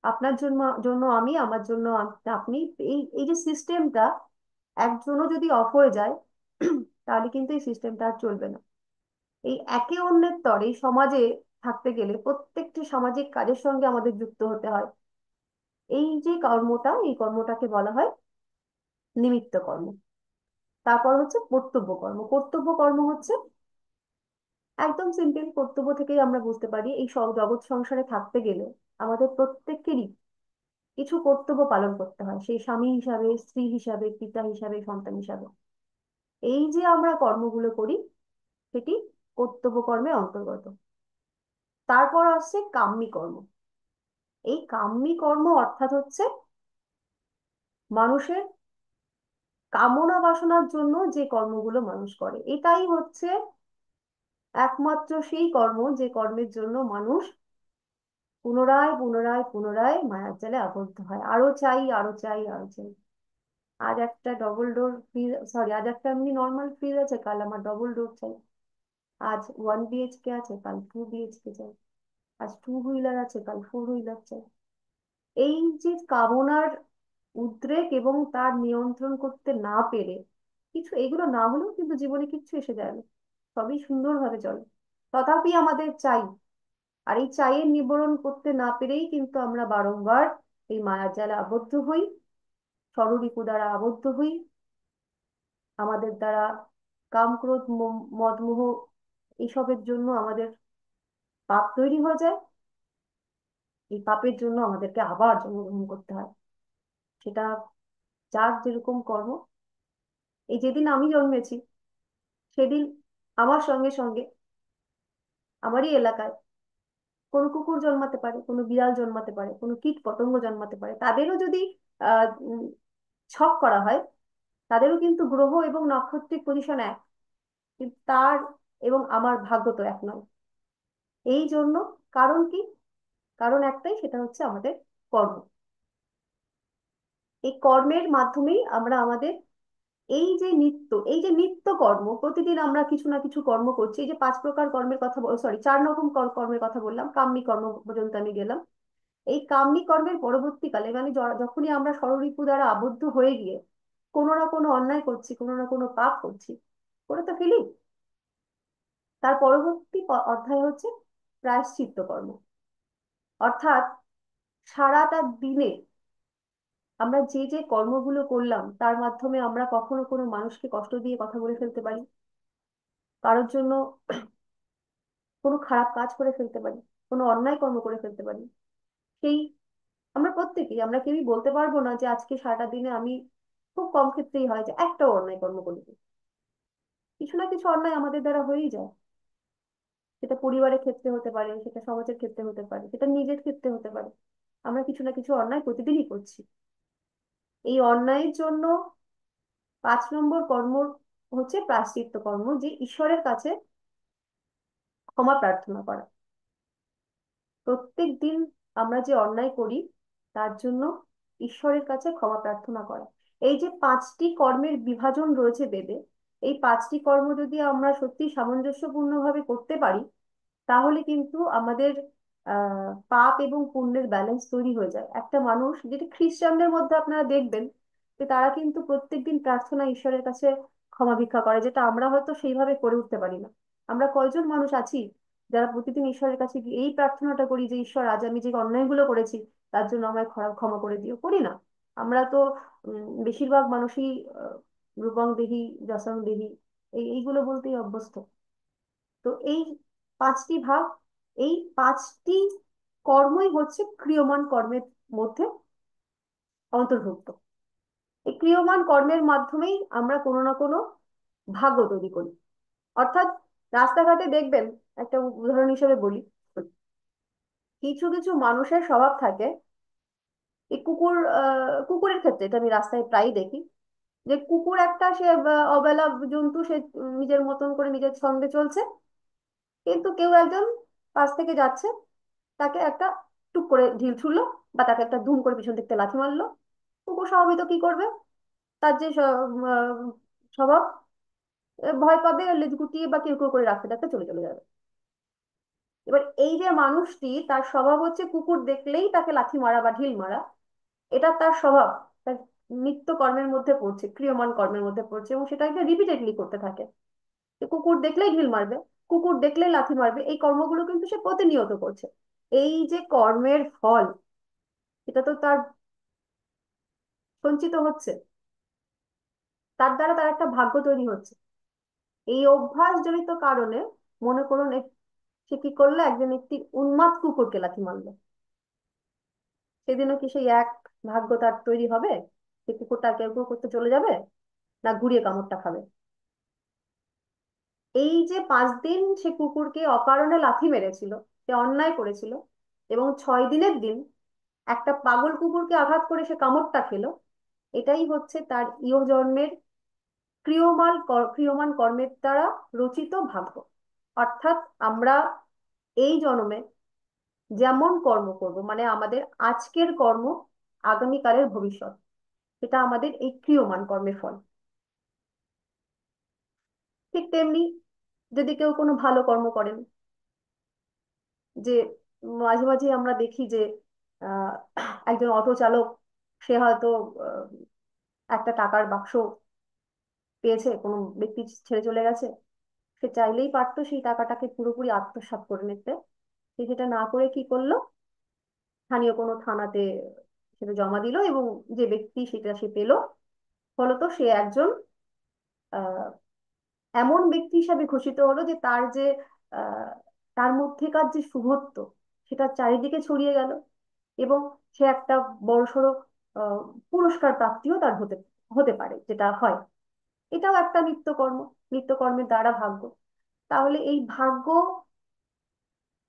A: আপনার জন্য জন্য আমি, আমার জন্য আপনি। এই এই যে সিস্টেমটা, একজনও যদি অফ হয়ে যায় তাহলে কিন্তু এই সিস্টেমটা আর চলবে না। এই একে অন্যের তরে সমাজে থাকতে গেলে প্রত্যেকটি সামাজিক কাজের সঙ্গে আমাদের যুক্ত হতে হয়। এই যে কর্মটা, এই কর্মটাকে বলা হয় নিমিত্ত কর্ম। তারপর হচ্ছে কর্তব্য কর্ম। কর্তব্য কর্ম হচ্ছে একদম সিম্পল। কর্তব্য থেকেই আমরা বুঝতে পারি এই সব জগৎ সংসারে থাকতে গেলে আমাদের প্রত্যেকেরই কিছু কর্তব্য পালন করতে হয়, সেই স্বামী হিসাবে, স্ত্রী হিসাবে, পিতা হিসাবে, সন্তান হিসাবে। এই যে আমরা কর্মগুলো করি সেটি কর্তব্য কর্মের অন্তর্গত। তারপর আসছে কাম্যী কর্ম। এই কাম্যী কর্ম অর্থাৎ হচ্ছে মানুষের কামনা বাসনার জন্য যে কর্মগুলো মানুষ করে, এটাই হচ্ছে একমাত্র সেই কর্ম যে কর্মের জন্য মানুষ পুনরায় পুনরায় পুনরায় মায়ার জালে আবদ্ধ হয়। আরো চাই, আরো চাই, আরো চাই। আজ একটা ডবল ডোর ফ্রিজ, সরি, আজ একটা এমনি নর্মাল ফ্রিজ আছে, কাল আমার ডবল ডোর চাই। আজ 1 BHK আছে, কাল 2 BHK চাই। আজ 2 হুইলার আছে, কাল 4 হুইলার চাই। এই যে কামনার উদ্রেক এবং তার নিয়ন্ত্রণ করতে না পেরে, কিছু এগুলো না হলেও কিন্তু জীবনে কিচ্ছু এসে যায় না, সবই সুন্দরভাবে চলে। তথাপি আমাদের চাই। আর এই চাইয়ের নিবারণ করতে না পেরেই কিন্তু আমরা বারংবার এই মায়ার জালে আবদ্ধ হই, ষড়রিপু দ্বারা আবদ্ধ হই। আমাদের দ্বারা কাম, ক্রোধ, মদ, মোহ এইসবের জন্য আমাদের পাপ তৈরি হয়ে যায়। এই পাপের জন্য আমাদেরকে আবার জন্মগ্রহণ করতে হয়। সেটা যার যেরকম কর্ম। এই যেদিন আমি জন্মেছি সেদিন আমার সঙ্গে সঙ্গে আমারই এলাকায় কোনো কুকুর জন্মাতে পারে, কোনো বিড়াল জন্মাতে পারে, কোনো কীট পতঙ্গ জন্মাতে পারে। তাদেরও যদি ছক করা হয়, তাদেরও কিন্তু গ্রহ এবং নক্ষত্রিক পজিশন এক, কিন্তু তার এবং আমার ভাগ্য তো এক নয়। এই জন্য কারণ কি? কারণ একটাই, সেটা হচ্ছে আমাদের কর্ম। এই কর্মের মাধ্যমেই আমরা আমাদের এই যে নিত্য কর্ম, প্রতিদিন আমরা কিছু না কিছু কর্ম করছি। এই যে 5 প্রকার কর্মের কথা, সরি, 4 রকম কর্মের কথা বললাম, কাম্যী কর্ম পর্যন্ত আমি গেলাম। এই কাম্যী কর্মের পরবর্তীকালে, মানে যখনই আমরা ষড়রিপু দ্বারা আবদ্ধ হয়ে গিয়ে কোনো না কোনো অন্যায় করছি, কোনো না কোনো পাপ করছি, করে তো ফেলি, তার পরবর্তী অধ্যায় হচ্ছে প্রায়শ্চিত্ত কর্ম। অর্থাৎ সারাটা দিনে আমরা যে যে কর্মগুলো করলাম তার মাধ্যমে আমরা কখনো কোনো মানুষকে কষ্ট দিয়ে কথা বলে ফেলতে পারি, কারোর জন্য কোনো খারাপ কাজ করে ফেলতে পারি, কোনো অন্যায় কর্ম করে ফেলতে পারি। সেই আমরা প্রত্যেকেই, আমরা কেউই বলতে পারবো না যে আজকে সারাটা দিনে আমি, খুব কম ক্ষেত্রেই হয় যে একটাও অন্যায় কর্ম করি। কিছু না কিছু অন্যায় আমাদের দ্বারা হয়েই যায়। সেটা পরিবারের ক্ষেত্রে হতে পারে, সেটা সমাজের ক্ষেত্রে হতে পারে, সেটা নিজের ক্ষেত্রে হতে পারে। আমরা কিছু না কিছু অন্যায় প্রতিদিনই করছি। এই অন্যায়ের জন্য 5 নম্বর কর্ম হচ্ছে প্রায়শ্চিত্ত কর্ম, যে ঈশ্বরের কাছে ক্ষমা প্রার্থনা করা। প্রত্যেক দিন আমরা যে অন্যায় করি তার জন্য ঈশ্বরের কাছে ক্ষমা প্রার্থনা করা। এই যে 5টি কর্মের বিভাজন রয়েছে বেদে, এই 5টি কর্ম যদি আমরা সত্যি সামঞ্জস্যপূর্ণভাবে করতে পারি, তাহলে কিন্তু আমাদের পাপ এবং পুণ্যের ব্যালেন্স তৈরি হয়ে যায়। একটা মানুষ, যেটা খ্রিস্টানদের মধ্যে আপনারা দেখবেন, যে তারা কিন্তু প্রত্যেকদিন প্রার্থনা ঈশ্বরের কাছে ক্ষমা ভিক্ষা করে, যেটা আমরা হয়তো সেইভাবে করে উঠতে পারি না। আমরা কয়জন মানুষ আছি যারা প্রতিদিন ঈশ্বরের কাছে গিয়ে এই প্রার্থনাটা করি যে ঈশ্বর, আজ আমি যে অন্যায়গুলো করেছি তার জন্য আমায় ক্ষমা করে দিও? করি না। আমরা তো বেশিরভাগ মানুষই রূপং দেহি, যশং দেহি, এইগুলো বলতেই অভ্যস্ত। তো এই 5টি ভাগ, এই 5টি কর্মই হচ্ছে ক্রিয়মান কর্মের মধ্যে অন্তর্ভুক্ত। এই ক্রিয়মান কর্মের মাধ্যমেই আমরা কোনো না কোনো ভাগ্য তৈরি করি। অর্থাৎ রাস্তাঘাটে দেখবেন, একটা উদাহরণ হিসেবে বলি, কিছু কিছু মানুষের স্বভাব থাকে, এই কুকুরের ক্ষেত্রে এটা আমি রাস্তায় প্রায়ই দেখি, যে কুকুর একটা, সে অবেলা জন্তু, সে নিজের মতন করে নিজের ছন্দে চলছে, কিন্তু কেউ একজন পাশ থেকে যাচ্ছে, তাকে একটা টুক করে ঢিল ছুড়লো, বা তাকে একটা ধুম করে পিছন থেকে লাথি মারলো। কুকুর স্বাভাবিক কি করবে? তার যে স্বভাব, ভয় পাবে, লেজ গুটিয়ে বা কিরকম করে রাখতে রাখতে চলে চলে যাবে। এবার এই যে মানুষটি, তার স্বভাব হচ্ছে কুকুর দেখলেই তাকে লাথি মারা বা ঢিল মারা, এটা তার স্বভাব, তার নিত্য কর্মের মধ্যে পড়ছে, ক্রিয়মান কর্মের মধ্যে পড়ছে, এবং সেটাকে রিপিটেডলি করতে থাকে। যে কুকুর দেখলেই ঢিল মারবে, কুকুর দেখলেই লাথি মারবে, এই কর্মগুলো কিন্তু সে প্রতিনিয়ত করছে। এই যে কর্মের ফল, এটা তো তার সঞ্চিত হচ্ছে, তার দ্বারা তার একটা ভাগ্য তৈরি হচ্ছে। এই অভ্যাস জনিত কারণে, মনে করুন সে কি করলো, একজন একটি উন্মাদ কুকুরকে লাথি মারলো, সেদিনও কি সেই এক ভাগ্য তার তৈরি হবে? সে কুকুরটা কেউ কেউ করতে চলে যাবে, না ঘুরিয়ে কামড়টা খাবে? এই যে 5 দিন সে কুকুরকে অকারণে লাথি মেরেছিল, সে অন্যায় করেছিল, এবং 6 দিনের দিন একটা পাগল কুকুরকে আঘাত করে সে কামড়টা খেলো, এটাই হচ্ছে তার ইহ জন্মের ক্রিয়মান কর্মের দ্বারা রচিত ভাগ্য। অর্থাৎ আমরা এই জন্মে যেমন কর্ম করব, মানে আমাদের আজকের কর্ম আগামীকালের ভবিষ্যৎ, সেটা আমাদের এই ক্রিয়মান কর্মের ফল। ঠিক তেমনি যদি কেউ কোনো ভালো কর্ম করেন, যে মাঝে মাঝে আমরা দেখি যে আহ, একজন অটো চালক, সে হয়তো আহ, একটা টাকার বাক্স পেয়েছে, কোনো ব্যক্তি ছেড়ে চলে গেছে, সে চাইলেই পারতো সেই টাকাটাকে পুরোপুরি আত্মসাৎ করে নিতে। সে সেটা না করে কি করলো, স্থানীয় কোনো থানাতে সেটা জমা দিল, এবং যে ব্যক্তি সেটা সে পেল, ফলত সে একজন আহ এমন ব্যক্তি হিসাবে ঘোষিত হলো যে তার যে আহ তার মধ্যেকার যে শুভত্ব, সেটা চারিদিকে ছড়িয়ে গেল, এবং সে একটা বড়সড় আহ পুরস্কার প্রাপ্তিও তার হতে হতে পারে, যেটা হয়। এটাও একটা নিত্যকর্ম, নিত্যকর্মের দ্বারা ভাগ্য। তাহলে এই ভাগ্য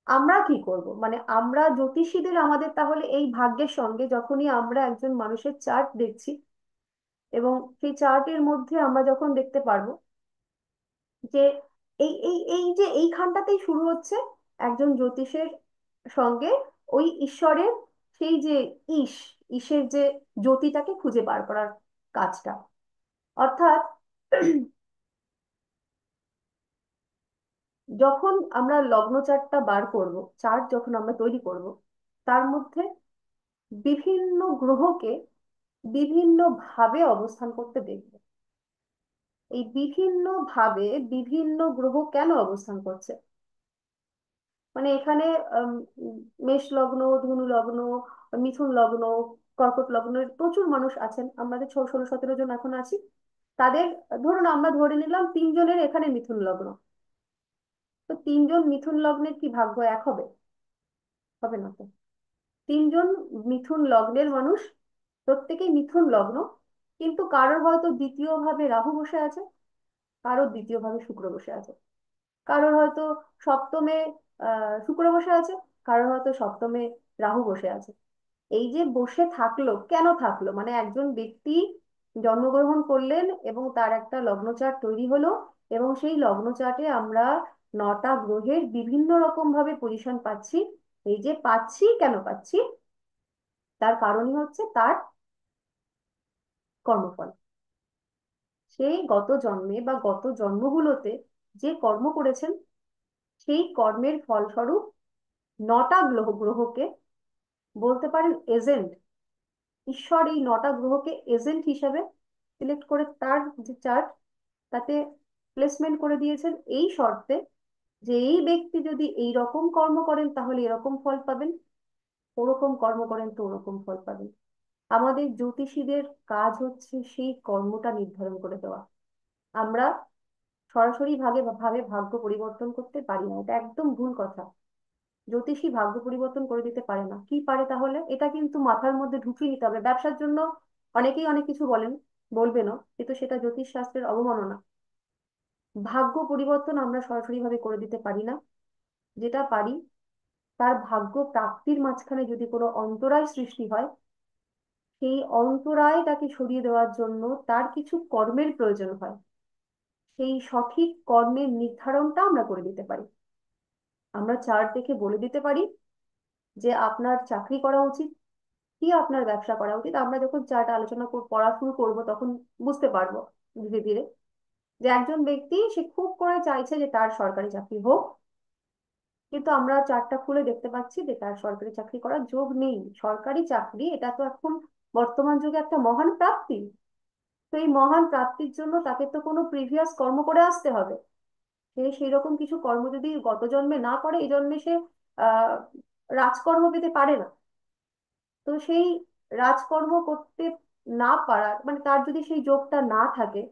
A: আমরা কি করব, মানে আমরা জ্যোতিষীদের আমাদের তাহলে এই ভাগ্যের সঙ্গে যখনই আমরা একজন মানুষের চার্ট দেখছি, এবং সেই চার্টের মধ্যে আমরা যখন দেখতে পারবো যে এই যে এইখানটাতেই শুরু হচ্ছে একজন জ্যোতিষের সঙ্গে ওই ঈশ্বরের সেই যে ঈশ ঈশের যে জ্যোতিটাকে খুঁজে বার করার কাজটা। অর্থাৎ যখন আমরা লগ্ন চার্টটা বার করব, চার্ট যখন আমরা তৈরি করব, তার মধ্যে বিভিন্ন গ্রহকে বিভিন্ন ভাবে অবস্থান করতে দেখব। এই বিভিন্ন ভাবে বিভিন্ন গ্রহ কেন অবস্থান করছে, মানে এখানে আম, মেষ লগ্ন, ধনু লগ্ন, মিথুন লগ্ন, কর্কট লগ্নের প্রচুর মানুষ আছেন, আমাদের 16-17 জন এখন আছি। তাদের ধরুন আমরা ধরে নিলাম 3 জনের এখানে মিথুন লগ্ন। তো 3 জন মিথুন লগ্নের কি ভাগ্য এক হবে? হবে না তো। 3 জন মিথুন লগ্নের মানুষ, প্রত্যেকেই মিথুন লগ্ন, কিন্তু কারোর হয়তো দ্বিতীয় ভাবে রাহু বসে আছে, কারোর দ্বিতীয় ভাবে শুক্র বসে আছে, কারোর হয়তো সপ্তমে শুক্র বসে আছে, কারোর হয়তো সপ্তমে রাহু বসে আছে। এই যে বসে থাকলো, কেন থাকলো, মানে একজন ব্যক্তি জন্মগ্রহণ করলেন এবং তার একটা লগ্ন চার্ট তৈরি হলো, এবং সেই লগ্ন চার্টে আমরা 9টা গ্রহের বিভিন্ন রকম ভাবে পজিশন পাচ্ছি। এই যে পাচ্ছি, কেন পাচ্ছি, তার কারণই হচ্ছে তার কর্মফল। সেই গত জন্মে বা গত জন্মগুলোতে যে কর্ম করেছেন, সেই কর্মের ফলস্বরূপ 9টা গ্রহকে বলতে পারেন এজেন্ট। ঈশ্বর এই 9টা গ্রহকে এজেন্ট হিসাবে সিলেক্ট করে তার যে চার্ট, তাতে প্লেসমেন্ট করে দিয়েছেন এই শর্তে যে এই ব্যক্তি যদি এই রকম কর্ম করেন তাহলে এরকম ফল পাবেন, ওরকম কর্ম করেন তো ওরকম ফল পাবেন। আমাদের জ্যোতিষীদের কাজ হচ্ছে সেই কর্মটা নির্ধারণ করে দেওয়া। আমরা সরাসরি ভাবে ভাবে ভাগ্য পরিবর্তন করতে পারি না, এটা একদম ভুল কথা। জ্যোতিষী ভাগ্য পরিবর্তন করে দিতে পারে না। কি পারে তাহলে? এটা কিন্তু মাথার মধ্যে ঢুকিয়ে নিতে হবে। ব্যবসার জন্য অনেকেই অনেক কিছু বলেন, বলবেনও, কিন্তু সেটা জ্যোতিষ শাস্ত্রের অবমাননা। ভাগ্য পরিবর্তন আমরা সরাসরি ভাবে করে দিতে পারি না। যেটা পারি, তার ভাগ্য প্রাপ্তির মাঝখানে যদি কোনো অন্তরায় সৃষ্টি হয়, সেই অন্তরায়টাকে সরিয়ে দেওয়ার জন্য তার কিছু কর্মের প্রয়োজন হয়। সেই সঠিক কর্মের নির্ধারণটা আমরা করে দিতে পারি। আমরা চার্ট দেখে বলে দিতে পারি যে আপনার চাকরি করা উচিত কি আপনার ব্যবসা করা উচিত। আমরা যখন চার্ট আলোচনা পড়া শুরু করবো তখন বুঝতে পারবো ধীরে ধীরে যে একজন ব্যক্তি সে খুব করে চাইছে যে তার সরকারি চাকরি হোক, কিন্তু আমরা চার্টটা খুলে দেখতে পাচ্ছি যে তার সরকারি চাকরি করার যোগ নেই। সরকারি চাকরি এটা তো এখন বর্তমান যুগে একটা মহান প্রাপ্তি। তো এই মহান প্রাপ্তির জন্য তাকে তো কোনো প্রিভিয়াস কর্ম করে আসতে হবে। সে সেই রকম কিছু কর্ম যদি গত জন্মে না করে, এই জন্মে সে আহ রাজকর্ম পেতে পারে না। তো সেই রাজকর্ম করতে না পারার, মানে তার যদি সেই যোগটা না থাকে,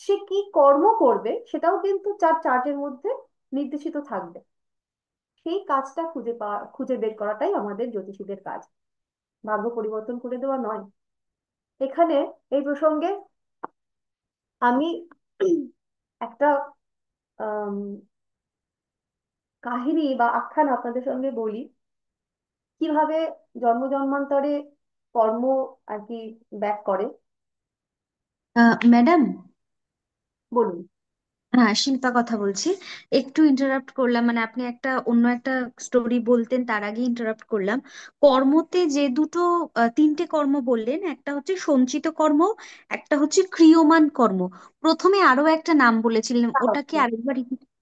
A: সে কি কর্ম করবে সেটাও কিন্তু তার চার্টের মধ্যে নির্দেশিত থাকবে। সেই কাজটা খুঁজে বের করাটাই আমাদের জ্যোতিষীদের কাজ, ভাগ্য পরিবর্তন করে দেওয়া নয়। এখানে এই প্রসঙ্গে আমি একটা আম, কাহিনী বা আখ্যান আপনাদের সঙ্গে বলি, কিভাবে জন্ম জন্মান্তরে কর্ম আর কি ব্যাক করে।
E: ম্যাডাম,
A: বলুন।
E: হ্যাঁ শিল্পা কথা বলছি। একটু ইন্টারাপ্ট করলাম, মানে আপনি একটা অন্য একটা স্টোরি বলতেন তার আগে ইন্টারাপ্ট করলাম। কর্মতে যে দুটো তিনটে কর্ম বললেন, একটা হচ্ছে সঞ্চিত কর্ম, একটা হচ্ছে ক্রিয়মান কর্ম, প্রথমে আরো একটা নাম বলেছিলেন, ওটা
A: প্রারব্ধ।
E: কি আরেকবার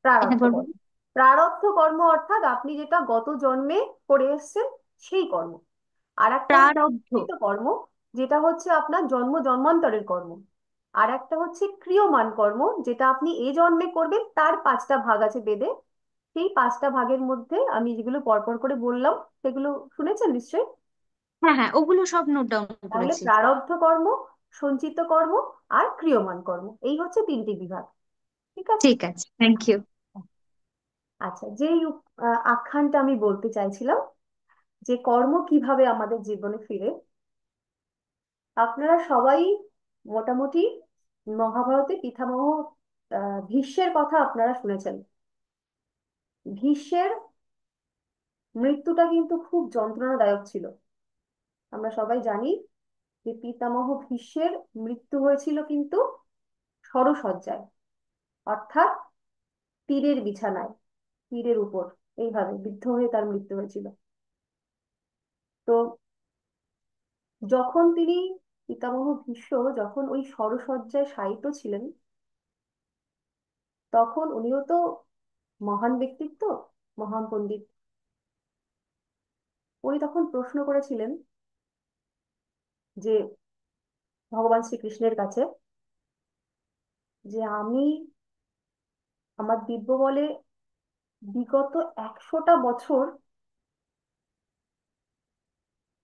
A: প্রারব্ধ
E: একবার
A: কর্ম।
E: বলুন?
A: প্রারব্ধ কর্ম অর্থাৎ আপনি যেটা গত জন্মে করে এসেছেন সেই কর্ম। আর একটা হচ্ছে
E: প্রারব্ধ।
A: সঞ্চিত কর্ম, যেটা হচ্ছে আপনার জন্ম জন্মান্তরের কর্ম। আর একটা হচ্ছে ক্রিয়মান কর্ম, যেটা আপনি এ জন্মে করবেন, তার 5টা ভাগ আছে বেদে। সেই 5টা ভাগের মধ্যে আমি যেগুলো পরপর করে বললাম সেগুলো শুনেছেন নিশ্চয়ই।
E: হ্যাঁ হ্যাঁ, ওগুলো সব নোট ডাউন
A: তাহলে
E: করেছি।
A: প্রারব্ধ কর্ম, সঞ্চিত কর্ম, আর ক্রিয়মান কর্ম, এই হচ্ছে 3টি বিভাগ। ঠিক আছে।
E: ঠিক আছে, থ্যাংক ইউ।
A: আচ্ছা, যেই আখ্যানটা আমি বলতে চাইছিলাম, যে কর্ম কিভাবে আমাদের জীবনে ফিরে। আপনারা সবাই মোটামুটি মহাভারতে পিতামহ ভীষ্মের কথা আপনারা শুনেছেন। ভীষ্মের মৃত্যুটা কিন্তু খুব যন্ত্রণাদায়ক ছিল। আমরা সবাই জানি যে পিতামহ ভীষ্মের মৃত্যু হয়েছিল কিন্তু শরশয্যায়, অর্থাৎ তীরের বিছানায়, তীরের উপর, এইভাবে বিদ্ধ হয়ে তার মৃত্যু হয়েছিল। তো যখন তিনি, পিতামহ ভীষ্ম যখন ওই শরশয্যায় শায়িত ছিলেন, তখন উনিও তো মহান ব্যক্তিত্ব, মহান পণ্ডিত। উনি তখন প্রশ্ন করেছিলেন যে ভগবান শ্রীকৃষ্ণের কাছে, যে আমি আমার দিব্য বলে বিগত 100টা বছর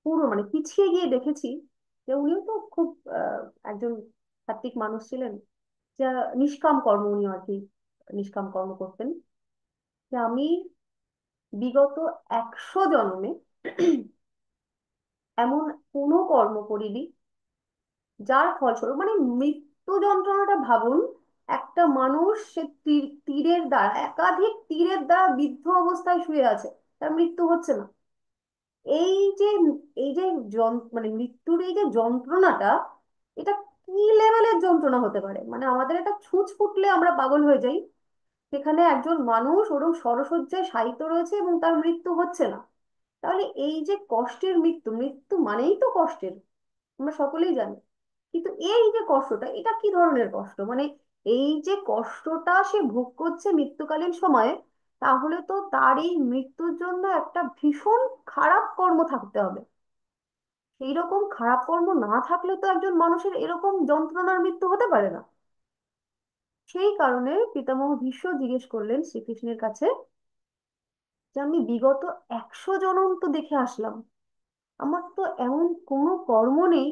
A: পুরো মানে পিছিয়ে গিয়ে দেখেছি যে উনিও তো খুব একজন সাত্বিক মানুষ ছিলেন, যা নিষ্কাম কর্ম উনি আর কি নিষ্কাম কর্ম করতেন, যে আমি বিগত 100 জন্মে এমন কোনো কর্ম করিনি যার ফলস্বরূপ, মানে মৃত্যু যন্ত্রণাটা ভাবুন। একটা মানুষ সে তীরের দ্বারা, একাধিক তীরের দ্বারা বিদ্ধ অবস্থায় শুয়ে আছে, তার মৃত্যু হচ্ছে না। এই যে এই যে মানে মৃত্যুর এই যে যন্ত্রণাটা, এটা কি লেভেলের যন্ত্রণা হতে পারে, মানে আমাদের এটা ছুঁচ ফুটলে আমরা পাগল হয়ে যাই। সেখানে একজন মানুষ ওরকম শরশয্যায় শায়িত রয়েছে এবং তার মৃত্যু হচ্ছে না। তাহলে এই যে কষ্টের মৃত্যু, মৃত্যু মানেই তো কষ্টের, আমরা সকলেই জানি। কিন্তু এই যে কষ্টটা, এটা কি ধরনের কষ্ট, মানে এই যে কষ্টটা সে ভোগ করছে মৃত্যুকালীন সময়ে, তাহলে তো তার এই মৃত্যুর জন্য একটা ভীষণ খারাপ কর্ম থাকতে হবে। সেই রকম খারাপ কর্ম না থাকলে তো একজন মানুষের এরকম যন্ত্রণার মৃত্যু হতে পারে না। সেই কারণে পিতামহ ভীষ্ম জিজ্ঞেস করলেন শ্রীকৃষ্ণের কাছে, যে আমি বিগত 100 জনম তো দেখে আসলাম, আমার তো এমন কোনো কর্ম নেই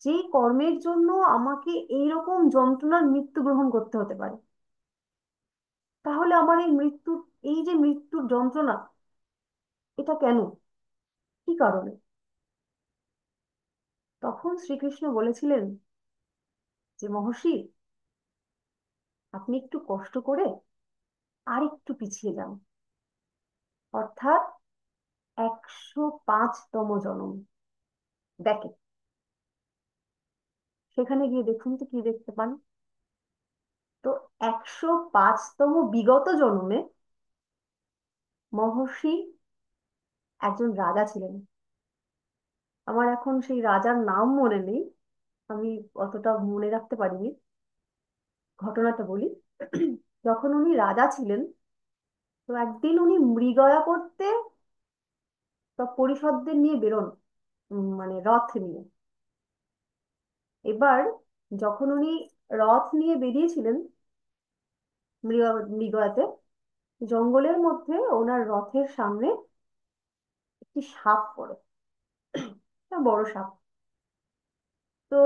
A: যেই কর্মের জন্য আমাকে এইরকম যন্ত্রণার মৃত্যু গ্রহণ করতে হতে পারে। তাহলে আমার এই মৃত্যুর, এই যে মৃত্যুর যন্ত্রণা, এটা কেন, কি কারণে? তখন শ্রীকৃষ্ণ বলেছিলেন যে মহর্ষি, আপনি একটু কষ্ট করে আর একটু পিছিয়ে যান, অর্থাৎ 105তম জনম দেখে, সেখানে গিয়ে দেখুন তো কি দেখতে পান। তো 105তম বিগত জন্মে মহর্ষি একজন রাজা ছিলেন। আমার এখন সেই রাজার নাম মনে নেই, আমি অতটা মনে রাখতে পারিনি। ঘটনাটা বলি। যখন উনি রাজা ছিলেন, তো একদিন উনি মৃগয়া করতে সব পরিষদদের নিয়ে বেরোন, মানে রথ নিয়ে। এবার যখন উনি রথ নিয়ে বেরিয়েছিলেন মৃগয়াতে, জঙ্গলের মধ্যে ওনার রথের সামনে একটি সাপ পড়ে, একটা বড় সাপ। তো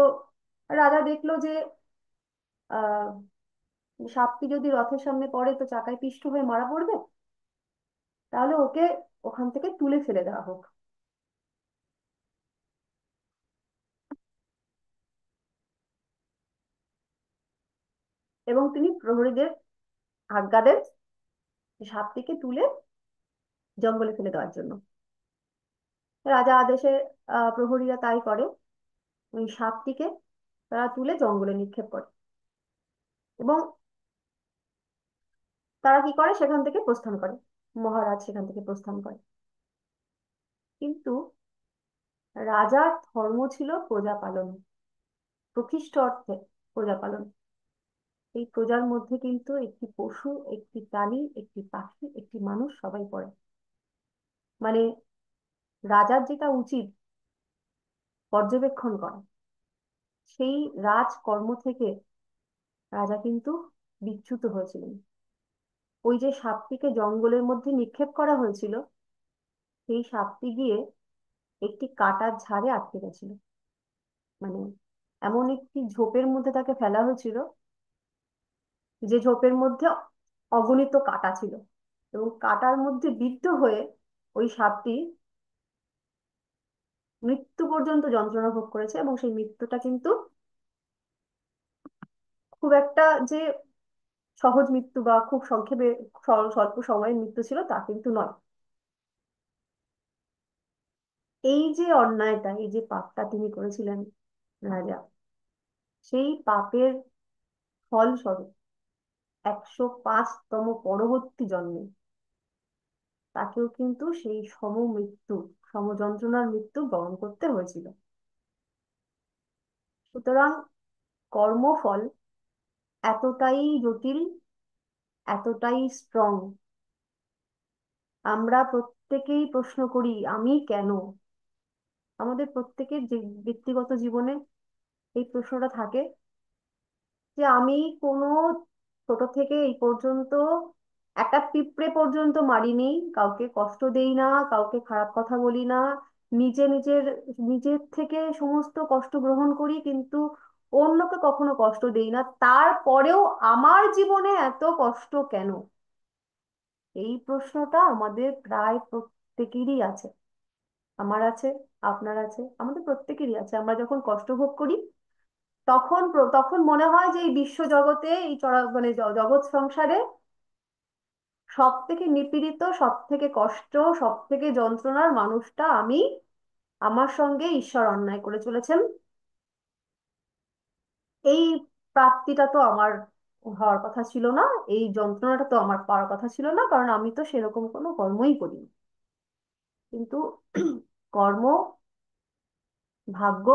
A: রাজা দেখলো যে আহ সাপটি যদি রথের সামনে পড়ে তো চাকায় পিষ্ট হয়ে মারা পড়বে, তাহলে ওকে ওখান থেকে তুলে ফেলে দেওয়া হোক। এবং তিনি প্রহরীদের আজ্ঞা দেন সাপটিকে তুলে জঙ্গলে ফেলে দেওয়ার জন্য। রাজা আদেশে প্রহরীরা তাই করে, ওই সাপটিকে তারা তুলে জঙ্গলে নিক্ষেপ করে এবং তারা কি করে, সেখান থেকে প্রস্থান করে। মহারাজ সেখান থেকে প্রস্থান করে। কিন্তু রাজার ধর্ম ছিল প্রজা পালন, প্রকৃষ্ট অর্থে প্রজা পালন। এই প্রজার মধ্যে কিন্তু একটি পশু, একটি প্রাণী, একটি পাখি, একটি মানুষ সবাই পড়ে। মানে রাজার যেটা উচিত পর্যবেক্ষণ করা, সেই রাজকর্ম থেকে রাজা কিন্তু বিচ্যুত হয়েছিলেন। ওই যে সাপটিকে জঙ্গলের মধ্যে নিক্ষেপ করা হয়েছিল, সেই সাপটি গিয়ে একটি কাটার ঝাড়ে আটকে গেছিল। মানে এমন একটি ঝোপের মধ্যে তাকে ফেলা হয়েছিল, যে ঝোপের মধ্যে অগণিত কাঁটা ছিল, এবং কাঁটার মধ্যে বিদ্ধ হয়ে ওই সাপটি মৃত্যু পর্যন্ত যন্ত্রণা ভোগ করেছে। এবং সেই মৃত্যুটা কিন্তু খুব একটা যে সহজ মৃত্যু বা খুব সংক্ষেপে স্বল্প সময়ের মৃত্যু ছিল তা কিন্তু নয়। এই যে অন্যায়টা, এই যে পাপটা তিনি করেছিলেন রাজা, সেই পাপের ফলস্বরূপ 105তম পরবর্তী জন্মে তাকেও কিন্তু সেই মৃত্যু, যন্ত্রণার মৃত্যু বরণ করতে হয়েছিল। সুতরাং কর্মফল এতটাই জটিল, এতটাই স্ট্রং। আমরা প্রত্যেকেই প্রশ্ন করি, আমি কেন? আমাদের প্রত্যেকের যে ব্যক্তিগত জীবনে এই প্রশ্নটা থাকে যে আমি কোনো ছোট থেকে এই পর্যন্ত একটা পিঁপড়ে পর্যন্ত মারিনি, কাউকে কষ্ট দেই না, কাউকে খারাপ কথা বলি না, নিজের থেকে সমস্ত কষ্ট গ্রহণ করি, কিন্তু অন্যকে কখনো কষ্ট দেই না। তারপরেও আমার জীবনে এত কষ্ট কেন? এই প্রশ্নটা আমাদের প্রায় প্রত্যেকেরই আছে। আমার আছে, আপনার আছে, আমাদের প্রত্যেকেরই আছে। আমরা যখন কষ্ট ভোগ করি তখন তখন মনে হয় যে এই বিশ্ব জগতে, এই মানে জগৎ সংসারে সব থেকে নিপীড়িত, সব থেকে কষ্ট, সব থেকে যন্ত্রণার মানুষটা আমি। আমার সঙ্গে ঈশ্বর অন্যায় করে চলেছেন। এই প্রাপ্তিটা তো আমার হওয়ার কথা ছিল না, এই যন্ত্রণাটা তো আমার পাওয়ার কথা ছিল না, কারণ আমি তো সেরকম কোনো কর্মই করিনি। কিন্তু কর্ম, ভাগ্য,